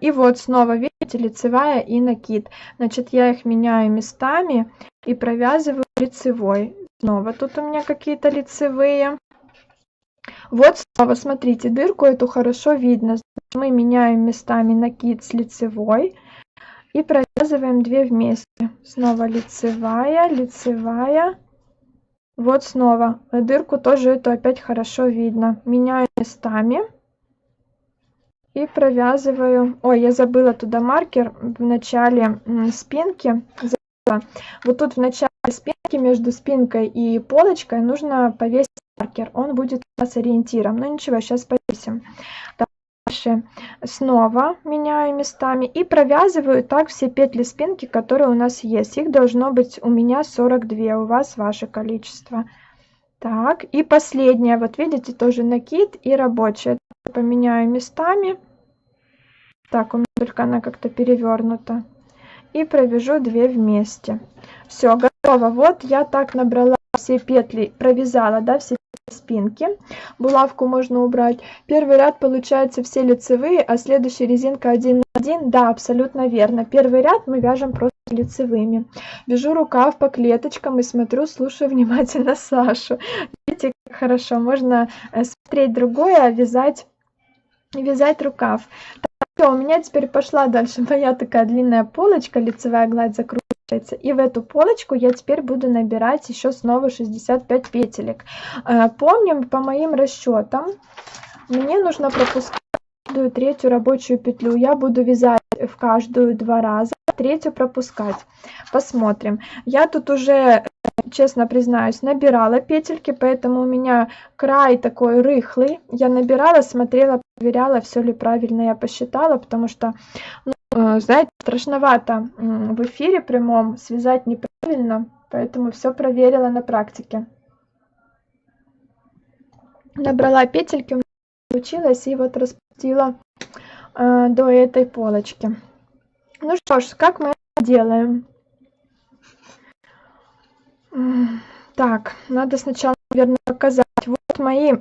A: И вот снова, видите, лицевая и накид. Значит, я их меняю местами и провязываю лицевой. Снова тут у меня какие-то лицевые. Вот снова, смотрите, дырку эту хорошо видно. Мы меняем местами накид с лицевой и провязываем 2 вместе. Снова лицевая, лицевая. Вот снова дырку тоже эту опять хорошо видно. Меняю местами и провязываю. Ой, я забыла туда маркер в начале спинки. Вот тут в начале спинки, между спинкой и полочкой, нужно повесить маркер. Он будет у нас ориентиром. Но ничего, сейчас повесим. Дальше Дальше снова меняю местами и провязываю так все петли спинки, которые у нас есть. Их должно быть у меня 42, у вас ваше количество. Так, и последняя, вот видите, тоже накид и рабочая. Поменяю местами. Так, у меня только она как-то перевернута. И провяжу 2 вместе. Все, готово. Вот я так набрала все петли, провязала, да, все спинки. Булавку можно убрать. Первый ряд получается все лицевые, а следующая резинка 1 на 1. Да, абсолютно верно. Первый ряд мы вяжем просто лицевыми. Вяжу рукав по клеточкам и смотрю, слушаю внимательно Сашу. Видите, как хорошо. Можно смотреть другое, вязать рукав. Так, у меня теперь пошла дальше моя такая длинная полочка, лицевая гладь закручивается. И в эту полочку я теперь буду набирать еще снова 65 петелек. Помним, по моим расчетам, мне нужно пропускать каждую третью рабочую петлю. Я буду вязать в каждую 2 раза, третью пропускать. Посмотрим. Я тут уже, честно признаюсь, набирала петельки, поэтому у меня край такой рыхлый. Я набирала, смотрела, проверяла, все ли правильно я посчитала, потому что, ну, знаете, страшновато в эфире прямом связать неправильно, поэтому все проверила на практике. Набрала петельки, у меня получилось, и вот распустила до этой полочки. Ну что ж, как мы это делаем? Так, надо сначала, наверное, показать. Вот мои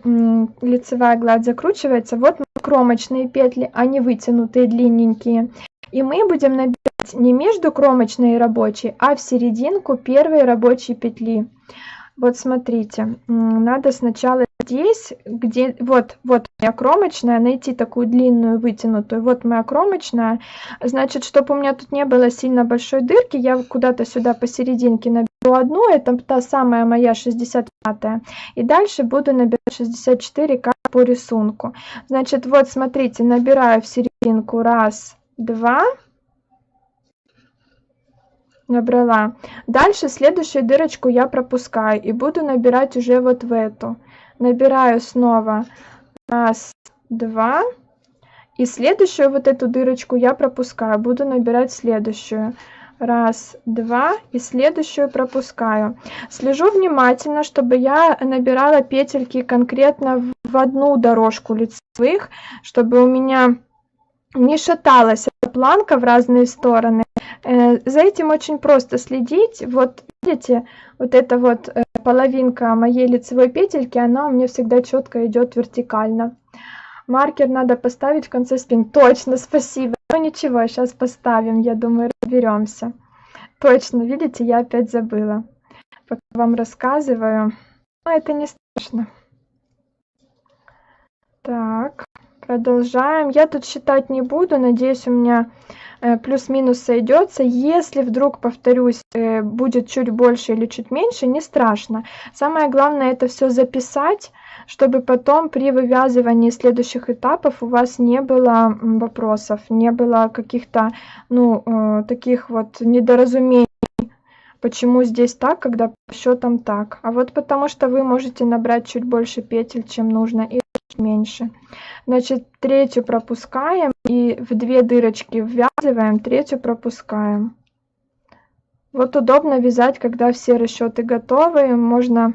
A: лицевая гладь закручивается, вот мои кромочные петли, они вытянутые, длинненькие. И мы будем набирать не между кромочной и рабочей, а в серединку первой рабочей петли. Вот смотрите, надо сначала здесь, где вот моя кромочная, найти такую длинную вытянутую. Вот моя кромочная. Значит, чтобы у меня тут не было сильно большой дырки, я куда-то сюда посерединке наберу одну, это та самая моя 65-я. И дальше буду набирать 64 как по рисунку. Значит, вот смотрите, набираю в серединку 1, 2. Набрала. Дальше следующую дырочку я пропускаю и буду набирать уже вот в эту. Набираю снова 1, 2. И следующую вот эту дырочку я пропускаю. Буду набирать следующую. 1, 2. И следующую пропускаю. Слежу внимательно, чтобы я набирала петельки конкретно в одну дорожку лицевых, чтобы у меня не шаталась эта планка в разные стороны. За этим очень просто следить. Вот видите, вот эта вот половинка моей лицевой петельки, она у меня всегда четко идет вертикально. Маркер надо поставить в конце спинки. Точно, спасибо. Ну ничего, сейчас поставим, я думаю, разберемся. Точно, видите, я опять забыла. Пока вам рассказываю. Но это не страшно. Так, продолжаем. Я тут считать не буду, надеюсь, у меня плюс-минус сойдется. Если вдруг, повторюсь, будет чуть больше или чуть меньше, не страшно. Самое главное это все записать, чтобы потом при вывязывании следующих этапов у вас не было вопросов, не было каких-то, ну, таких вот недоразумений. Почему здесь так, когда по счетам так? А вот потому что вы можете набрать чуть больше петель, чем нужно, и чуть меньше. Значит, третью пропускаем и в 2 дырочки ввязываем, третью пропускаем. Вот удобно вязать, когда все расчеты готовы. Можно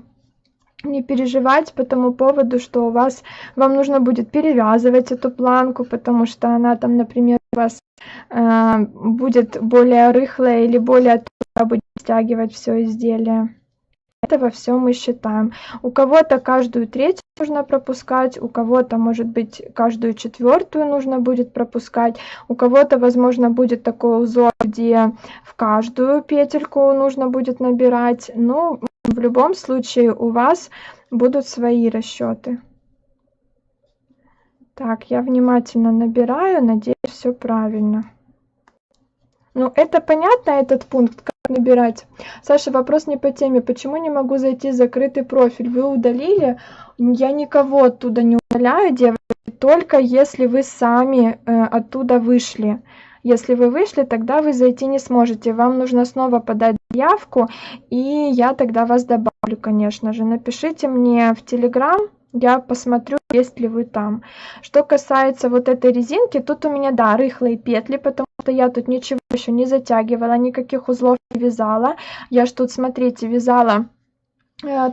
A: не переживать по тому поводу, что вам нужно будет перевязывать эту планку, потому что она там, например, у вас будет более рыхлая или более тонкая, будет стягивать все изделие. Этого все мы считаем. У кого-то каждую третью нужно пропускать, у кого-то, может быть, каждую 4-ю нужно будет пропускать, у кого-то, возможно, будет такой узор, где в каждую петельку нужно будет набирать. Ну, в любом случае у вас будут свои расчеты. Так, я внимательно набираю, надеюсь, все правильно. Ну, это понятно, этот пункт, как набирать? Саша, вопрос не по теме. Почему не могу зайти в закрытый профиль? Вы удалили? Я никого оттуда не удаляю, девочки, только если вы сами оттуда вышли. Если вы вышли, тогда вы зайти не сможете. Вам нужно снова подать заявку, и я тогда вас добавлю, конечно же. Напишите мне в Telegram, Я посмотрю, есть ли вы там. Что касается вот этой резинки, тут у меня, да, рыхлые петли, потому что я тут ничего еще не затягивала, никаких узлов не вязала. Я ж тут, смотрите, вязала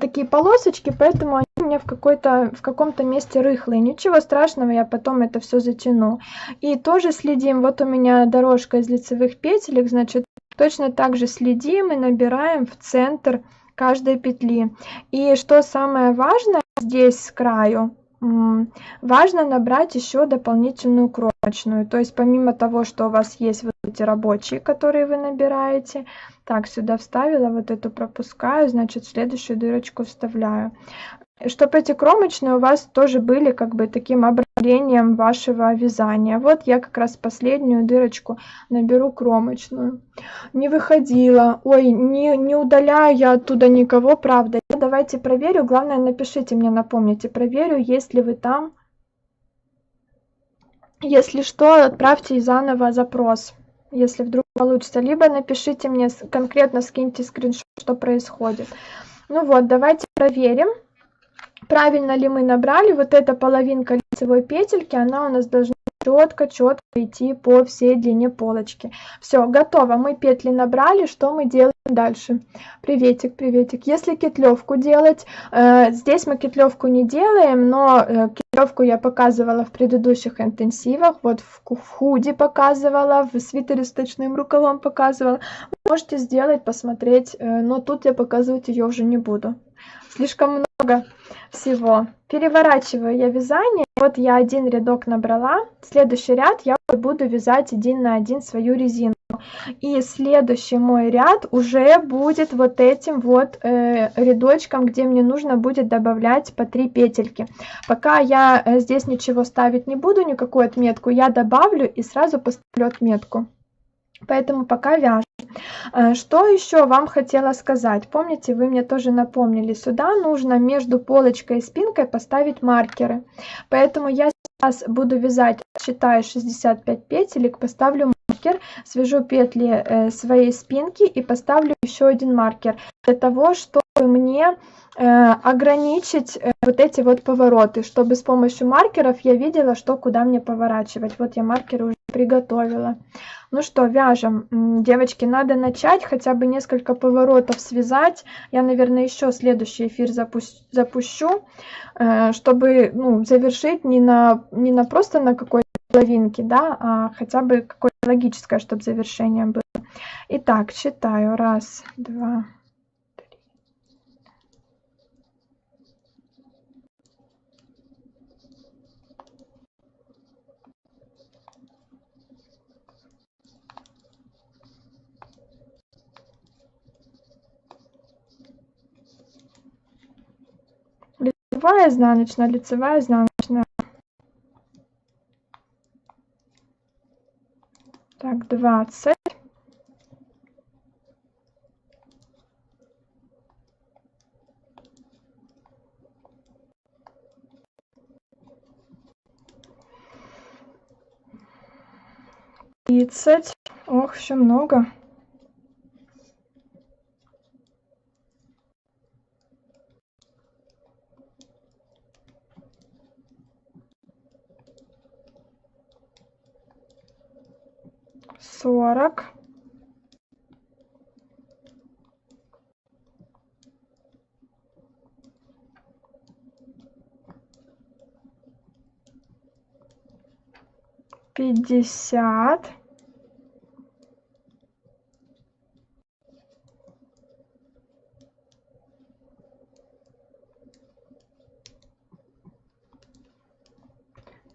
A: такие полосочки, поэтому они у меня в каком-то месте рыхлые. Ничего страшного, я потом это все затяну. И тоже следим, вот у меня дорожка из лицевых петелек, значит, точно так же следим и набираем в центр каждой петли. И что самое важное здесь с краю, важно набрать еще дополнительную кромочную. То есть помимо того, что у вас есть вот эти рабочие, которые вы набираете, так, сюда вставила, вот эту пропускаю, значит, в следующую дырочку вставляю. Чтобы эти кромочные у вас тоже были как бы таким обрамлением вашего вязания. Вот я как раз последнюю дырочку наберу кромочную. Не выходила. Ой, не удаляю я оттуда никого, правда. Давайте проверю. Главное, напишите мне, напомните. Проверю, есть ли вы там. Если что, отправьте заново запрос, если вдруг получится. Либо напишите мне, конкретно скиньте скриншот, что происходит. Ну вот, давайте проверим. Правильно ли мы набрали? Вот эта половинка лицевой петельки, она у нас должна четко идти по всей длине полочки. Все, готово. Мы петли набрали. Что мы делаем дальше? Приветик, приветик. Если кетлевку делать, здесь мы кетлевку не делаем, но кетлевку я показывала в предыдущих интенсивах. Вот в худи показывала, в свитере с точным рукавом показывала. Можете сделать, посмотреть, но тут я показывать ее уже не буду. Слишком много всего. Переворачиваю я вязание. Вот я один рядок набрала. Следующий ряд я буду вязать 1 на 1 свою резинку. И следующий мой ряд уже будет вот этим вот рядочком, где мне нужно будет добавлять по 3 петельки. Пока я здесь ничего ставить не буду, никакую отметку, я добавлю и сразу поставлю отметку. Поэтому пока вяжем. Что еще вам хотела сказать? Помните, вы мне тоже напомнили, сюда нужно между полочкой и спинкой поставить маркеры. Поэтому я сейчас буду вязать, считаю 65 петелек, поставлю маркер, свяжу петли своей спинки и поставлю еще один маркер, для того, чтобы мне ограничить вот эти вот повороты, чтобы с помощью маркеров я видела, что куда мне поворачивать. Вот я маркеры уже приготовила. Ну что, вяжем. Девочки, надо начать хотя бы несколько поворотов связать. Я, наверное, еще следующий эфир запущу, чтобы завершить не просто на какой-то половинке, да, а хотя бы какое-то логическое, чтобы завершение было. Итак, считаю. 1, 2, 3. Лицевая, изнаночная, лицевая, изнаночная. Так, 20. Ох, еще много. 40. 50.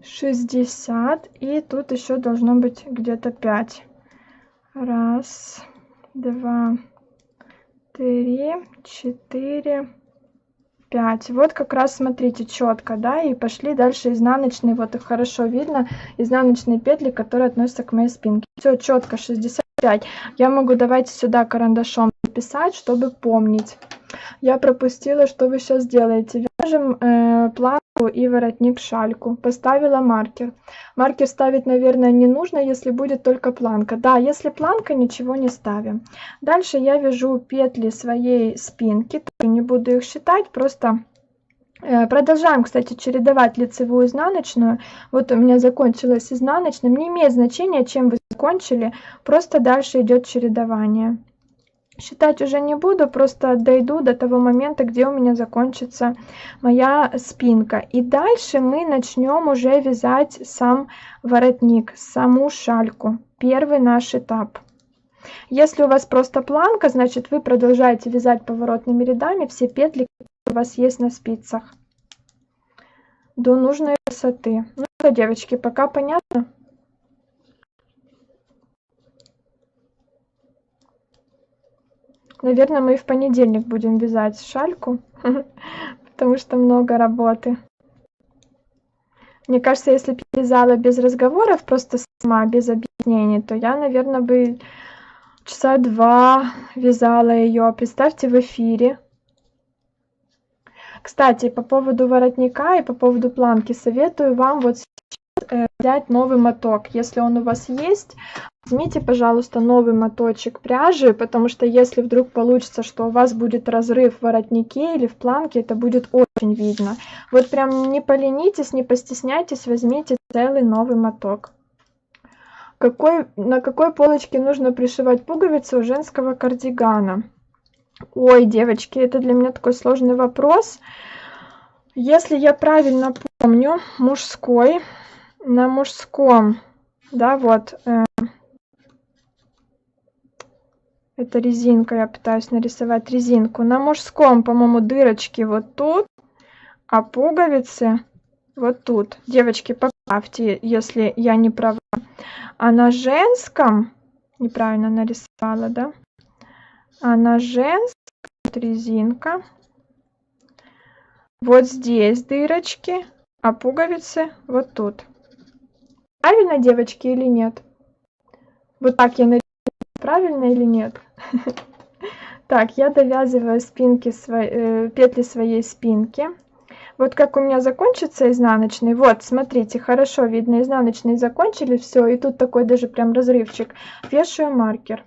A: 60. И тут еще должно быть где-то 5. 1, 2, 3, 4, 5. Вот как раз смотрите четко, да, и пошли дальше изнаночные, вот их хорошо видно, изнаночные петли, которые относятся к моей спинке. Все четко, 65. Я могу, давайте сюда карандашом написать, чтобы помнить. Я пропустила, что вы сейчас делаете. Вяжем планку и воротник шальку. Поставила маркер. Маркер ставить, наверное, не нужно, если будет только планка. Да, если планка, ничего не ставим. Дальше я вяжу петли своей спинки. Тоже не буду их считать, просто Продолжаем, кстати, чередовать лицевую и изнаночную. Вот у меня закончилась изнаночная. Не имеет значения, чем вы закончили, просто дальше идет чередование. Считать уже не буду, просто дойду до того момента, где у меня закончится моя спинка. И дальше мы начнем уже вязать сам воротник, саму шальку. Первый наш этап. Если у вас просто планка, значит вы продолжаете вязать поворотными рядами все петли, которые у вас есть на спицах, до нужной высоты. Ну что, девочки, пока понятно? Наверное, мы и в понедельник будем вязать шальку, потому что много работы. Мне кажется, если бы я вязала без разговоров, просто сама, без объяснений, то я, наверное, бы часа 2 вязала ее. Представьте, в эфире. Кстати, по поводу воротника и по поводу планки советую вам вот сейчас взять новый моток. Если он у вас есть, возьмите, пожалуйста, новый моточек пряжи, потому что если вдруг получится, что у вас будет разрыв в воротнике или в планке, это будет очень видно. Вот прям не поленитесь, не постесняйтесь, возьмите целый новый моток. На какой полочке нужно пришивать пуговицы у женского кардигана? Ой, девочки, это для меня такой сложный вопрос. Если я правильно помню, мужской, на мужском, да, вот, это резинка, я пытаюсь нарисовать резинку. На мужском, по-моему, дырочки вот тут, а пуговицы вот тут. Девочки, поправьте, если я не права. А на женском, неправильно нарисовала, да? А на женском вот резинка. Вот здесь дырочки, а пуговицы вот тут. Правильно, девочки, или нет? Вот так я нарисую, правильно или нет? Так, я довязываю спинки петли своей спинки. Вот как у меня закончится изнаночный. Вот, смотрите, хорошо видно, изнаночные закончили, все, и тут такой даже прям разрывчик. Вешаю маркер.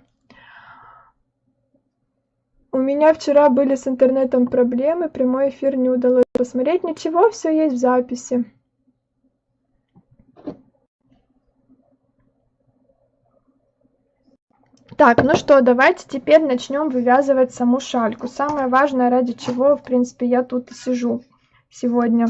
A: У меня вчера были с интернетом проблемы, прямой эфир не удалось посмотреть. Ничего, все есть в записи. Так, ну что, давайте теперь начнем вывязывать саму шальку. Самое важное, ради чего, в принципе, я тут и сижу сегодня.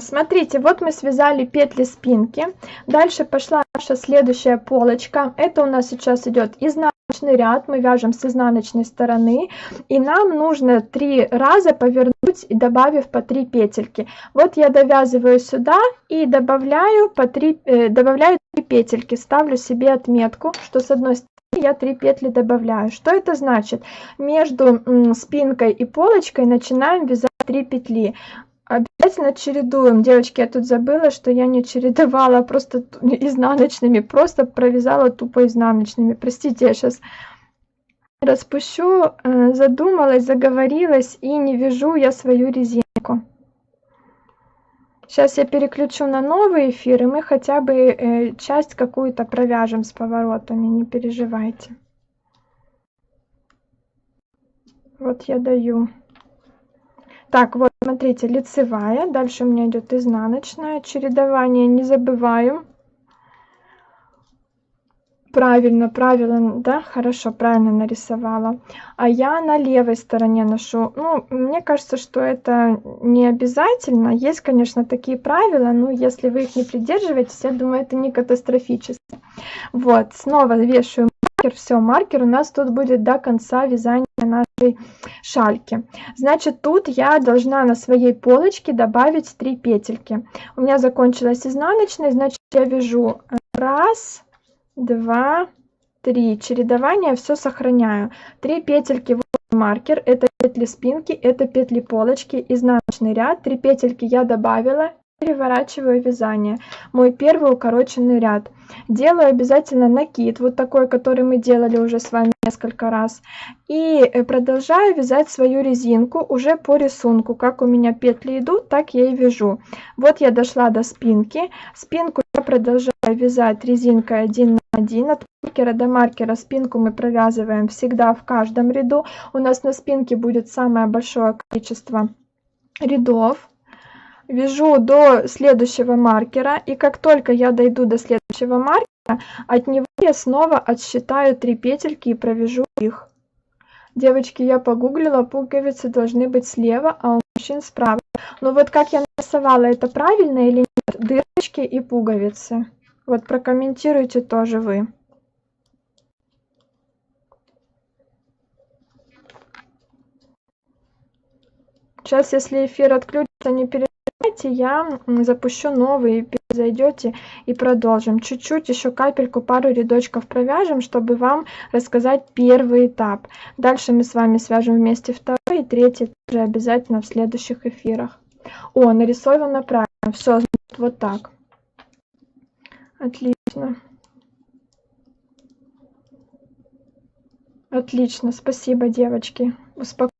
A: Смотрите, вот мы связали петли спинки. Дальше пошла наша следующая полочка. Это у нас сейчас идет изнаночный ряд. Мы вяжем с изнаночной стороны. И нам нужно 3 раза повернуть, добавив по 3 петельки. Вот я довязываю сюда и добавляю 3 петельки. Ставлю себе отметку, что с одной стороны я 3 петли добавляю. Что это значит? Между спинкой и полочкой начинаем вязать 3 петли. Обязательно чередуем. Девочки, я тут забыла, что я не чередовала просто изнаночными, просто провязала тупо изнаночными. Простите, я сейчас распущу, задумалась, заговорилась и не вяжу я свою резинку. Сейчас я переключу на новый эфир, и мы хотя бы часть какую-то провяжем с поворотами, не переживайте. Вот я даю. Так, вот, смотрите, лицевая, дальше у меня идет изнаночная, чередование, не забываем. Правильно, да, хорошо, правильно нарисовала. А я на левой стороне ношу. Ну, мне кажется, что это не обязательно. Есть, конечно, такие правила, но если вы их не придерживаетесь, я думаю, это не катастрофически. Вот, снова вешаю маркер. Все, маркер у нас тут будет до конца вязания нашей шальки. Значит, тут я должна на своей полочке добавить 3 петельки. У меня закончилась изнаночная, значит, я вяжу 1, 2, 3. Чередование все сохраняю. 3 петельки, вот маркер, это петли спинки, это петли полочки, изнаночный ряд. 3 петельки я добавила, переворачиваю вязание. Мой первый укороченный ряд. Делаю обязательно накид, вот такой, который мы делали уже с вами несколько раз. И продолжаю вязать свою резинку уже по рисунку. Как у меня петли идут, так я и вяжу. Вот я дошла до спинки. Спинку я продолжаю вязать резинкой 1 на 1, маркера до маркера спинку мы провязываем всегда в каждом ряду. У нас на спинке будет самое большое количество рядов. Вяжу до следующего маркера, и как только я дойду до следующего маркера, от него я снова отсчитаю 3 петельки и провяжу их. Девочки, я погуглила, пуговицы должны быть слева, а у мужчин справа. Но вот как я нарисовала, это правильно или нет? Дырочки и пуговицы. Вот прокомментируйте тоже вы. Сейчас, если эфир отключится, не переживайте, я запущу новый, перезайдете и продолжим. Чуть-чуть, еще капельку, пару рядочков провяжем, чтобы вам рассказать первый этап. Дальше мы с вами свяжем вместе второй и третий тоже обязательно в следующих эфирах. О, нарисовано правильно. Все, значит, вот так. Отлично. Отлично, спасибо, девочки. Успокойтесь.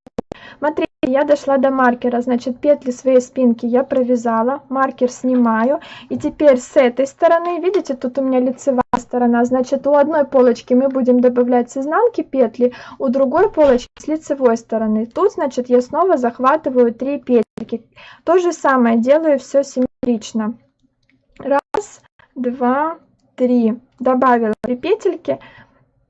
A: Смотрите, я дошла до маркера, значит, петли своей спинки я провязала, маркер снимаю, и теперь с этой стороны, видите, тут у меня лицевая сторона, значит, у одной полочки мы будем добавлять с изнанки петли, у другой полочки с лицевой стороны. Тут, значит, я снова захватываю 3 петельки. То же самое делаю, все симметрично. Раз, два, 3. Добавила 3 петельки.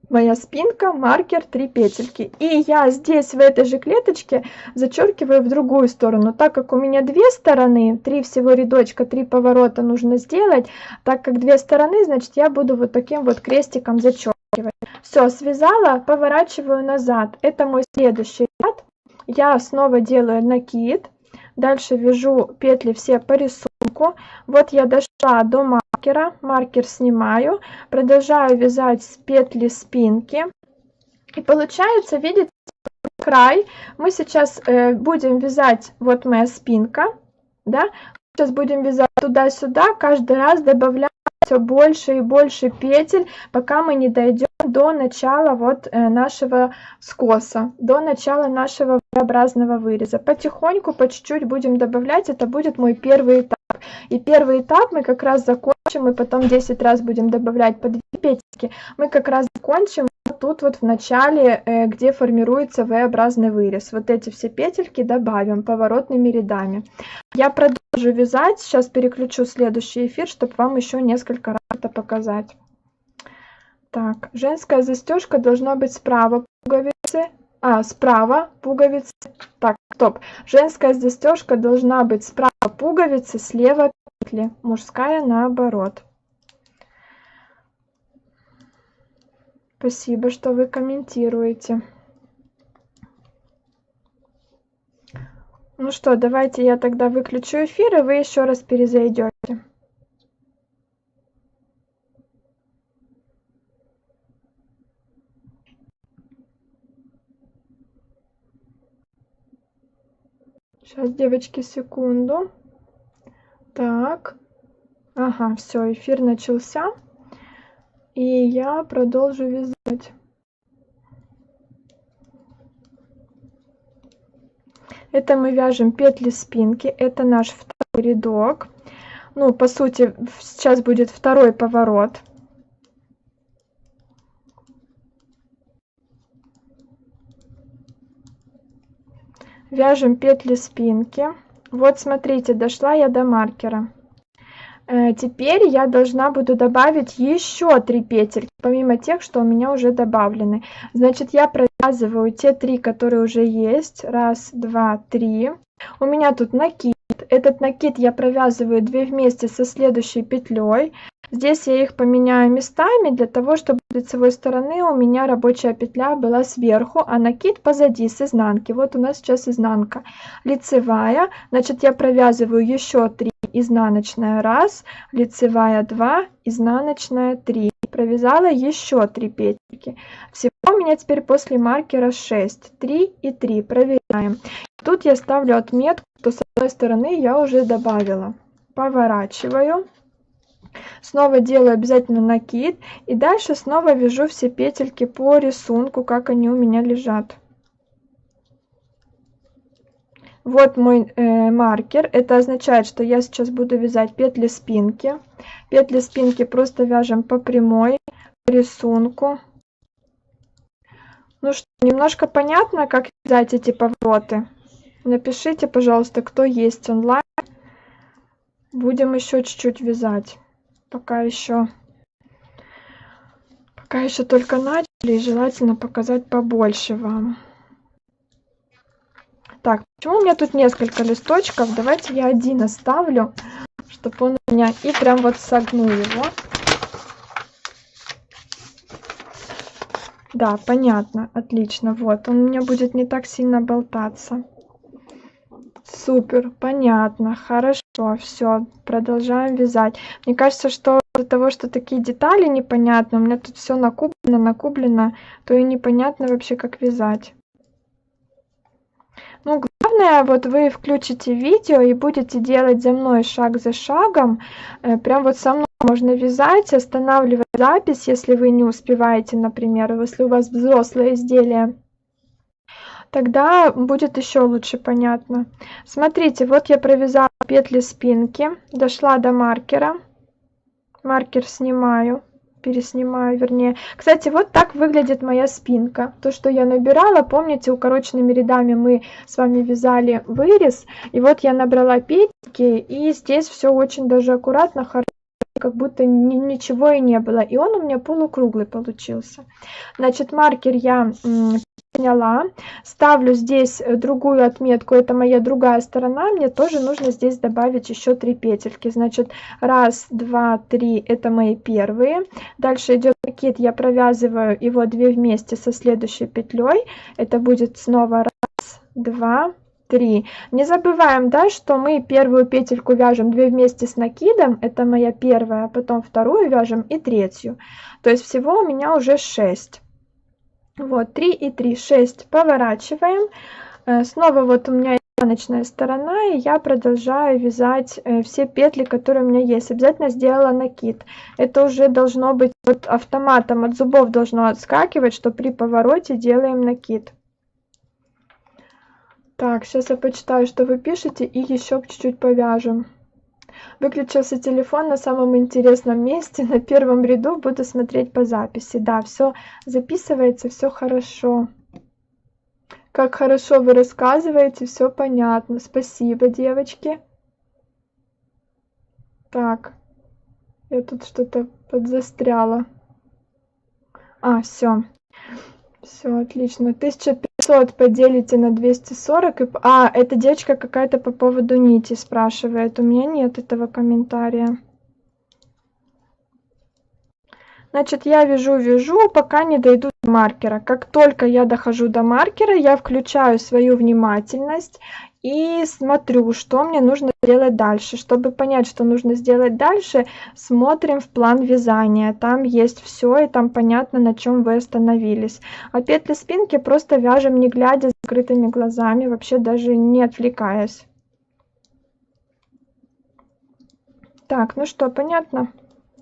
A: Моя спинка, маркер, 3 петельки. И я здесь в этой же клеточке зачеркиваю в другую сторону. Так как у меня 2 стороны, 3 всего рядочка, 3 поворота нужно сделать, так как 2 стороны, значит, я буду вот таким вот крестиком зачеркивать. Все, связала, поворачиваю назад. Это мой следующий ряд. Я снова делаю накид. Дальше вяжу петли все по рисунку. Вот я дошла до маркера, маркер снимаю, продолжаю вязать с петли спинки. И получается, видите, край. Мы сейчас будем вязать, вот моя спинка, да, сейчас будем вязать туда-сюда, каждый раз добавляя все больше и больше петель, пока мы не дойдем до начала вот нашего скоса, до начала нашего V-образного выреза. Потихоньку, по чуть-чуть будем добавлять, это будет мой первый этап. И первый этап мы как раз закончим, и потом 10 раз будем добавлять по 2 петельки. Мы как раз закончим вот тут вот в начале, где формируется V-образный вырез. Вот эти все петельки добавим поворотными рядами. Я продолжу вязать, сейчас переключу следующий эфир, чтобы вам еще несколько раз это показать. Так, женская застежка должна быть справа пуговицы. Справа пуговицы. Так, стоп. Женская застежка должна быть справа пуговицы, слева петли. Мужская наоборот. Спасибо, что вы комментируете. Ну что, давайте я тогда выключу эфир, и вы еще раз перезайдете. Сейчас, девочки, секунду. Так. Ага, все, эфир начался. И я продолжу вязать. Это мы вяжем петли спинки. Это наш второй рядок. Ну, по сути, сейчас будет второй поворот. Вяжем петли спинки. Вот смотрите, дошла я до маркера. Теперь я должна буду добавить еще 3 петельки, помимо тех, что у меня уже добавлены. Значит, я провязываю те 3, которые уже есть. Раз, два, 3. У меня тут накид. Этот накид я провязываю 2 вместе со следующей петлей. Здесь я их поменяю местами для того, чтобы с лицевой стороны у меня рабочая петля была сверху, а накид позади, с изнанки. Вот у нас сейчас изнанка. Лицевая, значит, я провязываю еще 3, изнаночная 1, лицевая 2, изнаночная 3. Провязала еще 3 петельки. Всего у меня теперь после маркера 6. 3 и 3. Проверяем. Тут я ставлю отметку, что с одной стороны я уже добавила. Поворачиваю. Снова делаю обязательно накид. И дальше снова вяжу все петельки по рисунку, как они у меня лежат. Вот мой маркер. Это означает, что я сейчас буду вязать петли спинки. Петли спинки просто вяжем по прямой. по рисунку. Ну что, немножко понятно, как вязать эти повороты? Напишите, пожалуйста, кто есть онлайн. Будем еще чуть-чуть вязать. Пока еще только начали, и желательно показать побольше вам. Так, почему у меня тут несколько листочков? Давайте я один оставлю, чтобы он у меня... И прям вот согну его. Да, понятно, отлично. Вот, он у меня будет не так сильно болтаться. Супер, понятно, хорошо, все, продолжаем вязать. Мне кажется, что из-за того, что такие детали непонятны, у меня тут все накублено, то и непонятно вообще, как вязать. Ну, главное, вот вы включите видео и будете делать за мной шаг за шагом. Прям вот со мной можно вязать, останавливать запись, если вы не успеваете, например, если у вас взрослое изделие. Тогда будет еще лучше понятно. Смотрите, вот я провязала петли спинки, дошла до маркера. Маркер снимаю, переснимаю, вернее. Кстати, вот так выглядит моя спинка. То, что я набирала, помните, укороченными рядами мы с вами вязали вырез. И вот я набрала петельки, и здесь все очень даже аккуратно, хорошо, как будто ничего и не было. И он у меня полукруглый получился. Значит, маркер я сняла, ставлю здесь другую отметку, это моя другая сторона, мне тоже нужно здесь добавить еще 3 петельки, значит, 1, 2, 3, это мои первые, дальше идет накид, я провязываю его 2 вместе со следующей петлей, это будет снова 1, 2, 3. Не забываем, да, что мы первую петельку вяжем 2 вместе с накидом, это моя первая, потом вторую вяжем и третью, то есть всего у меня уже 6. Вот, 3 и 3, 6, поворачиваем. Снова вот у меня изнаночная сторона, и я продолжаю вязать все петли, которые у меня есть. Обязательно сделала накид. Это уже должно быть вот автоматом, от зубов должно отскакивать, что при повороте делаем накид. Так, сейчас я почитаю, что вы пишете, и еще чуть-чуть повяжем. Выключился телефон на самом интересном месте, на первом ряду, буду смотреть по записи. Да, все записывается, все хорошо. Как хорошо вы рассказываете, все понятно. Спасибо, девочки. Так, я тут что-то подзастряла. Все. Все, отлично. 1500 поделите на 240. Это девочка какая-то по поводу нити спрашивает. У меня нет этого комментария. Значит, я вяжу, пока не дойду до маркера. Как только я дохожу до маркера, я включаю свою внимательность и смотрю, что мне нужно сделать дальше. Чтобы понять, что нужно сделать дальше, смотрим в план вязания. Там есть все, и там понятно, на чем вы остановились. А петли спинки просто вяжем, не глядя, с закрытыми глазами, вообще даже не отвлекаясь. Так, ну что, понятно?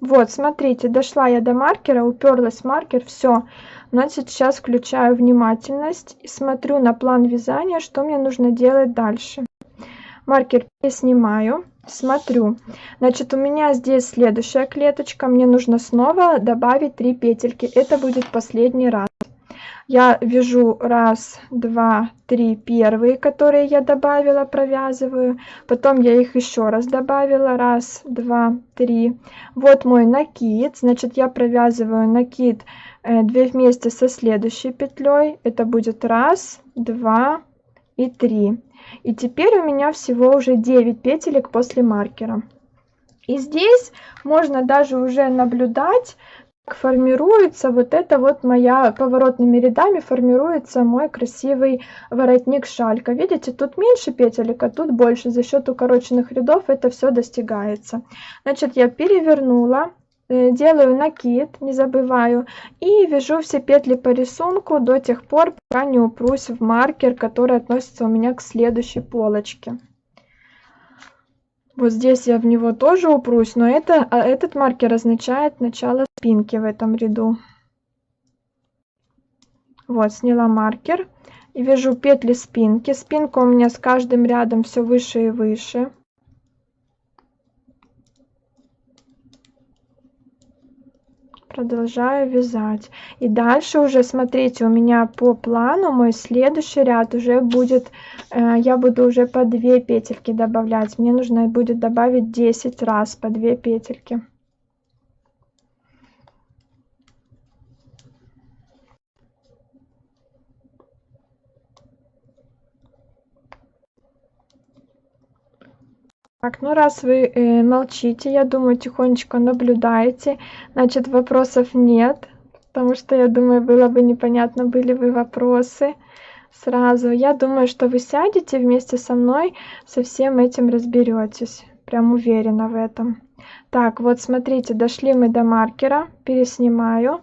A: Вот, смотрите, дошла я до маркера, уперлась в маркер, все. Значит, сейчас включаю внимательность и смотрю на план вязания, что мне нужно делать дальше. Маркер снимаю, смотрю. Значит, у меня здесь следующая клеточка, мне нужно снова добавить 3 петельки. Это будет последний раз. Я вяжу 1, 2, 3 первые, которые я добавила, провязываю. Потом я их еще раз добавила. 1, 2, 3. Вот мой накид. Значит, я провязываю накид 2 вместе со следующей петлей. Это будет 1, 2 и 3. И теперь у меня всего уже 9 петелек после маркера. И здесь можно даже уже наблюдать, как формируется вот это вот моя поворотными рядами формируется мой красивый воротник шалька. Видите, тут меньше петелек, а тут больше. За счет укороченных рядов это все достигается. Значит, я перевернула, делаю накид, не забываю, и вяжу все петли по рисунку до тех пор, пока не упрусь в маркер, который относится у меня к следующей полочке. Вот здесь я в него тоже упрусь, но этот маркер означает начало спинки в этом ряду. Вот, сняла маркер и вяжу петли спинки. Спинка у меня с каждым рядом все выше и выше. Продолжаю вязать. И дальше уже, смотрите, у меня по плану мой следующий ряд уже будет, я буду уже по 2 петельки добавлять. Мне нужно будет добавить 10 раз по 2 петельки. Так, ну раз вы молчите, я думаю, тихонечко наблюдаете, значит, вопросов нет, потому что, я думаю, было бы непонятно, были бы вопросы сразу. Я думаю, что вы сядете вместе со мной, со всем этим разберетесь. Прям уверена в этом. Так, вот смотрите, дошли мы до маркера, переснимаю.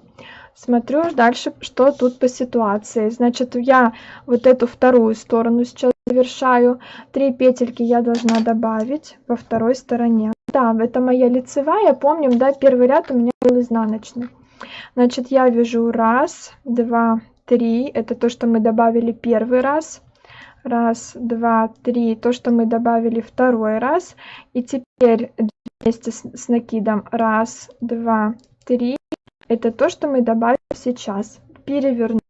A: Смотрю дальше, что тут по ситуации. Значит, я вот эту вторую сторону сейчас завершаю. 3 петельки я должна добавить во второй стороне. Да, это моя лицевая. Помним, да, первый ряд у меня был изнаночный. Значит, я вяжу 1, 2, 3. Это то, что мы добавили первый раз. 1, 2, 3. То, что мы добавили второй раз. И теперь вместе с накидом 1, 2, 3. Это то, что мы добавим сейчас. Перевернула.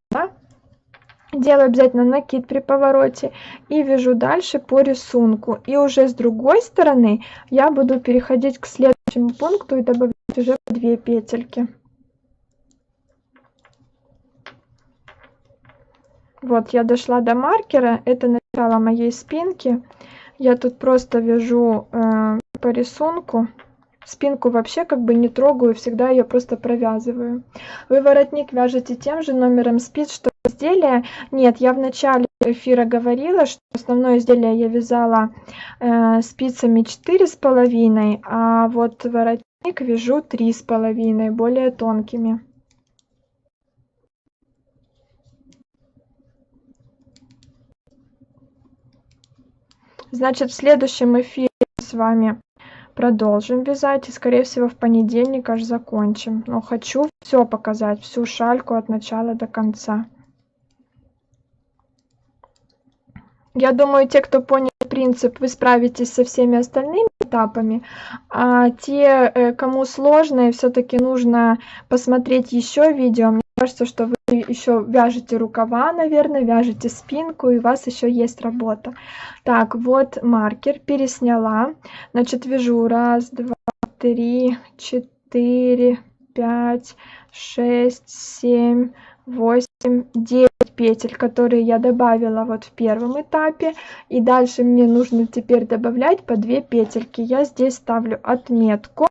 A: Делаю обязательно накид при повороте. И вяжу дальше по рисунку. И уже с другой стороны я буду переходить к следующему пункту и добавлять уже 2 петельки. Вот я дошла до маркера. Это начало моей спинки. Я тут просто вяжу по рисунку. Спинку вообще как бы не трогаю, всегда ее просто провязываю. Вы воротник вяжете тем же номером спиц, что изделие. Нет, я в начале эфира говорила, что основное изделие я вязала спицами 4,5, а вот воротник вяжу 3,5, более тонкими. Значит, в следующем эфире с вами продолжим вязать, и скорее всего в понедельник аж закончим. Но хочу все показать, всю шальку от начала до конца. Я думаю, те, кто понял принцип, вы справитесь со всеми остальными этапами, а те, кому сложно и все-таки нужно посмотреть еще видео, мне кажется, что вы еще вяжете рукава, наверное, вяжете спинку, и у вас еще есть работа. Так, вот маркер, пересняла. Значит, вяжу 1, 2, 3, 4, 5, 6, 7, 8, 9 петель, которые я добавила вот в первом этапе. И дальше мне нужно теперь добавлять по 2 петельки. Я здесь ставлю отметку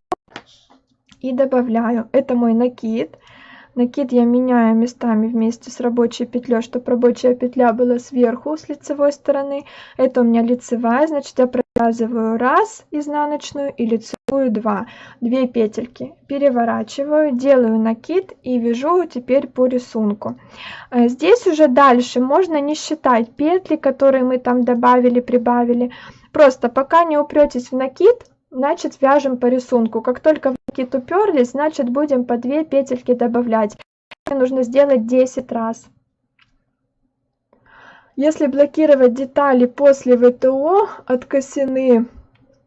A: и добавляю. Это мой накид. Накид я меняю местами вместе с рабочей петлей, чтобы рабочая петля была сверху с лицевой стороны. Это у меня лицевая, значит, я провязываю 1 изнаночную и лицевую 2 петельки. Переворачиваю, делаю накид и вяжу теперь по рисунку. Здесь уже дальше можно не считать петли, которые мы там добавили, прибавили. Просто пока не упретесь в накид, значит, вяжем по рисунку. Как только в накид уперлись, значит, будем по 2 петельки добавлять. Это нужно сделать 10 раз. Если блокировать детали после ВТО от косины,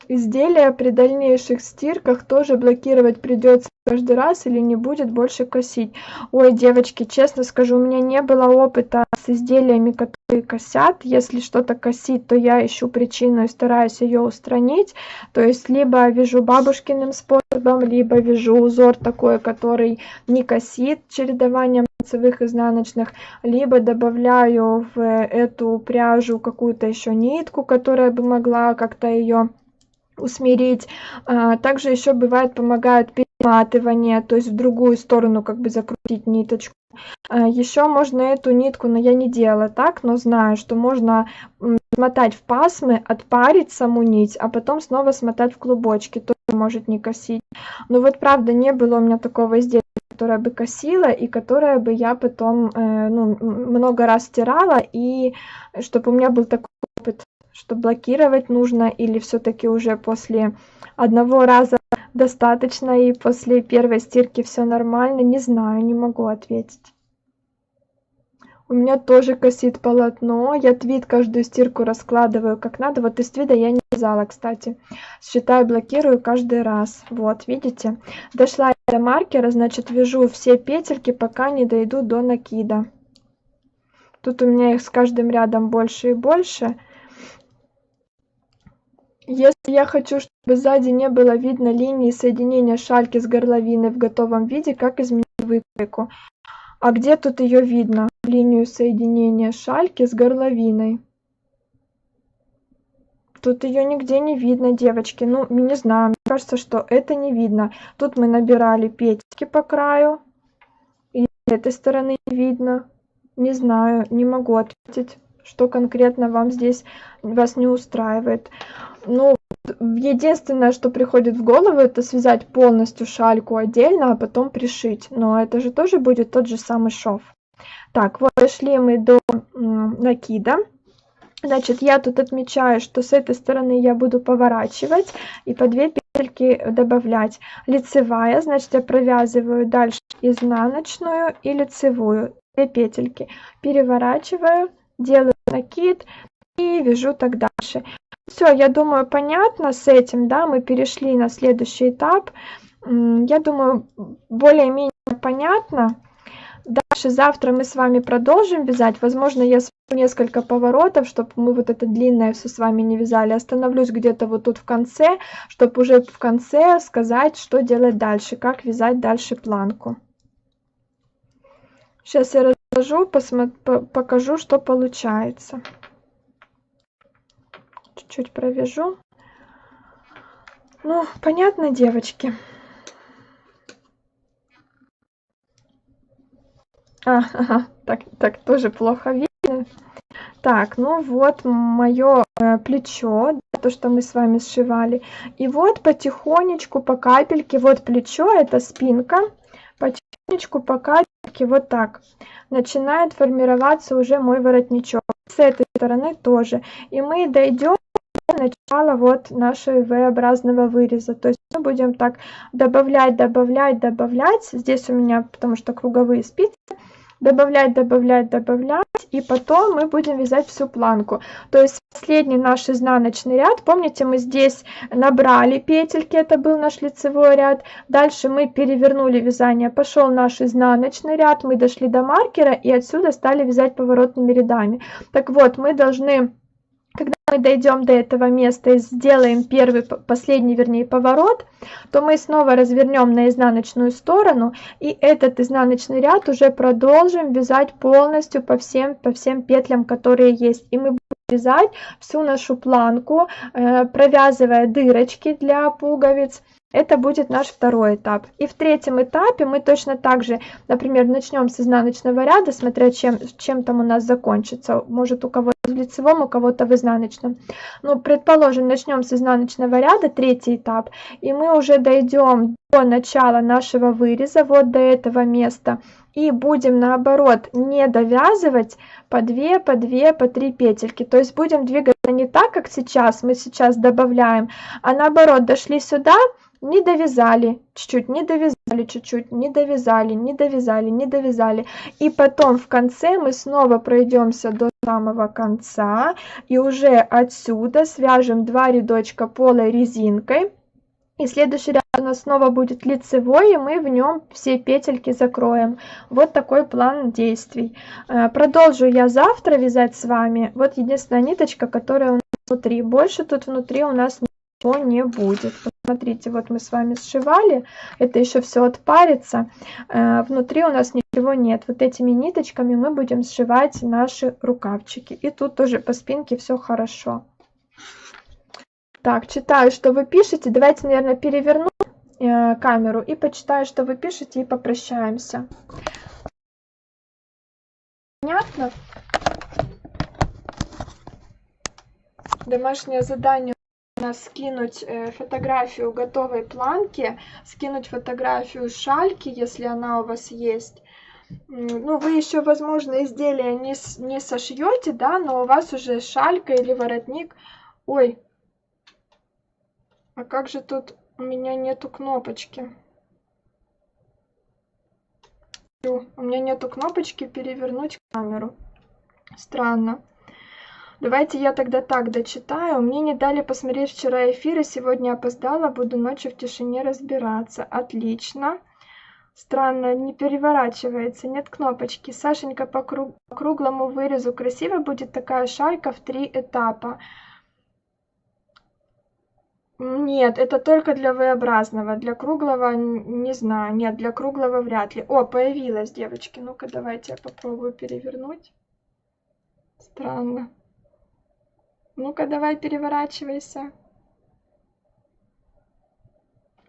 A: изделия при дальнейших стирках тоже блокировать придется каждый раз или не будет больше косить. Ой, девочки, честно скажу, у меня не было опыта с изделиями, которые косят. Если что-то косит, то я ищу причину и стараюсь ее устранить. То есть либо вяжу бабушкиным способом, либо вяжу узор такой, который не косит чередованием лицевых и изнаночных, либо добавляю в эту пряжу какую-то еще нитку, которая бы могла как-то ее усмирить. Также еще бывает помогает перематывание, то есть в другую сторону как бы закрутить ниточку. Еще можно эту нитку, но я не делала так, но знаю, что можно смотать в пасмы, отпарить саму нить, а потом снова смотать в клубочки, тоже может не косить. Но вот правда не было у меня такого изделия, которое бы косила и которое бы я потом много раз стирала, и чтобы у меня был такой опыт, что блокировать нужно или все-таки уже после одного раза достаточно и после первой стирки все нормально, не знаю, не могу ответить. У меня тоже косит полотно. Я твид каждую стирку раскладываю как надо. Вот из твида я не вязала, кстати. Считаю, блокирую каждый раз. Вот, видите? Дошла я до маркера, значит, вяжу все петельки, пока не дойду до накида. Тут у меня их с каждым рядом больше и больше. Если я хочу, чтобы сзади не было видно линии соединения шальки с горловиной в готовом виде, как изменить выкройку? А где тут ее видно? Линию соединения шальки с горловиной. Тут ее нигде не видно, девочки. Ну, не знаю, мне кажется, что это не видно. Тут мы набирали петельки по краю. И с этой стороны не видно. Не знаю, не могу ответить, что конкретно вам здесь вас не устраивает. Ну, единственное, что приходит в голову, это связать полностью шальку отдельно, а потом пришить. Но это же тоже будет тот же самый шов. Так, вот дошли мы до накида. Значит, я тут отмечаю, что с этой стороны я буду поворачивать и по 2 петельки добавлять. Лицевая, значит, я провязываю дальше изнаночную и лицевую. 2 петельки. Переворачиваю, делаю накид и вяжу так дальше. Все, я думаю, понятно с этим, да, мы перешли на следующий этап. Я думаю, более-менее понятно. Дальше завтра мы с вами продолжим вязать. Возможно, я свяжу несколько поворотов, чтобы мы вот это длинное все с вами не вязали. Остановлюсь где-то вот тут в конце, чтобы уже в конце сказать, что делать дальше, как вязать дальше планку. Сейчас я разложу, покажу, что получается. Чуть-чуть провяжу. Ну, понятно, девочки? Ага, так тоже плохо видно. Так, ну вот мое плечо, то, что мы с вами сшивали. И вот потихонечку, по капельке, вот плечо, это спинка, потихонечку, по капельке, вот так, начинает формироваться уже мой воротничок. С этой стороны тоже. И мы дойдем до начала вот нашего V-образного выреза. То есть мы будем так добавлять, добавлять, добавлять. Здесь у меня, потому что круговые спицы. Добавлять, добавлять, добавлять, и потом мы будем вязать всю планку. То есть последний наш изнаночный ряд, помните, мы здесь набрали петельки, это был наш лицевой ряд. Дальше мы перевернули вязание, пошел наш изнаночный ряд, мы дошли до маркера и отсюда стали вязать поворотными рядами. Так вот, мы должны... Когда мы дойдем до этого места и сделаем первый, последний, вернее, поворот, то мы снова развернем на изнаночную сторону, и этот изнаночный ряд уже продолжим вязать полностью по всем петлям, которые есть. И мы будем вязать всю нашу планку, провязывая дырочки для пуговиц. Это будет наш второй этап. И в третьем этапе мы точно так же, например, начнем с изнаночного ряда, смотря чем там у нас закончится. Может, у кого-то в лицевом, у кого-то в изнаночном. Ну, предположим, начнем с изнаночного ряда, третий этап, и мы уже дойдем до начала нашего выреза, вот до этого места, и будем наоборот не довязывать по 2, по 2, по 3 петельки. То есть будем двигаться не так, как сейчас, мы сейчас добавляем, а наоборот дошли сюда, не довязали чуть-чуть, не довязали чуть-чуть, не довязали, не довязали, не довязали. И потом в конце мы снова пройдемся до самого конца и уже отсюда свяжем 2 рядочка полой резинкой. И следующий ряд у нас снова будет лицевой, и мы в нем все петельки закроем. Вот такой план действий. Продолжу я завтра вязать с вами. Вот единственная ниточка, которая у нас внутри. Больше тут внутри у нас ничего не будет. Смотрите, вот мы с вами сшивали, это еще все отпарится, внутри у нас ничего нет. Вот этими ниточками мы будем сшивать наши рукавчики. И тут тоже по спинке все хорошо. Так, читаю, что вы пишете. Давайте, наверное, переверну камеру и почитаю, что вы пишете, и попрощаемся. Понятно? Домашнее задание у нас скинуть фотографию готовой планки, скинуть фотографию шальки, если она у вас есть. Ну, вы еще, возможно, изделие не сошьете, да, но у вас уже шалька или воротник. Ой, а как же тут у меня нету кнопочки? У меня нету кнопочки перевернуть камеру. Странно. Давайте я тогда так дочитаю. Мне не дали посмотреть вчера эфир, и сегодня опоздала. Буду ночью в тишине разбираться. Отлично. Странно, не переворачивается, нет кнопочки. Сашенька, по круглому вырезу красиво будет такая шайка в 3 этапа. Нет, это только для V-образного. Для круглого, не знаю. Нет, для круглого вряд ли. О, появилась, девочки. Ну-ка, давайте я попробую перевернуть. Странно. Ну-ка, давай, переворачивайся.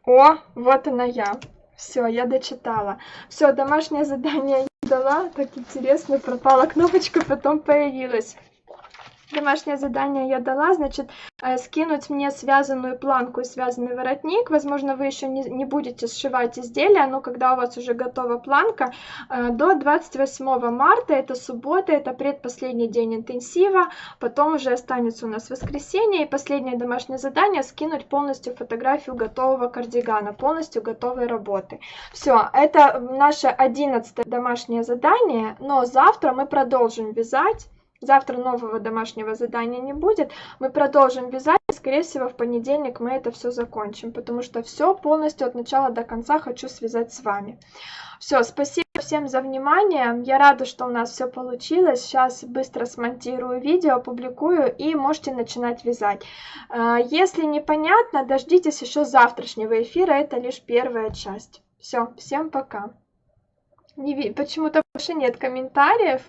A: О, вот она я. Все, я дочитала. Все, домашнее задание я дала. Так интересно, пропала кнопочка, потом появилась. Домашнее задание я дала, значит, скинуть мне связанную планку и связанный воротник. Возможно, вы еще не будете сшивать изделия, но когда у вас уже готова планка, до 28 марта, это суббота, это предпоследний день интенсива, потом уже останется у нас воскресенье, и последнее домашнее задание скинуть полностью фотографию готового кардигана, полностью готовой работы. Все, это наше 11-е домашнее задание, но завтра мы продолжим вязать. Завтра нового домашнего задания не будет. Мы продолжим вязать, и, скорее всего, в понедельник мы это все закончим, потому что все полностью от начала до конца хочу связать с вами. Все, спасибо всем за внимание. Я рада, что у нас все получилось. Сейчас быстро смонтирую видео, опубликую, и можете начинать вязать. Если непонятно, дождитесь еще завтрашнего эфира, это лишь первая часть. Все, всем пока. Почему-то больше нет комментариев.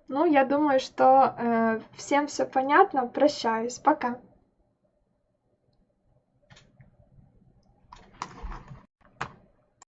A: Ну, я думаю, что всем все понятно. Прощаюсь. Пока.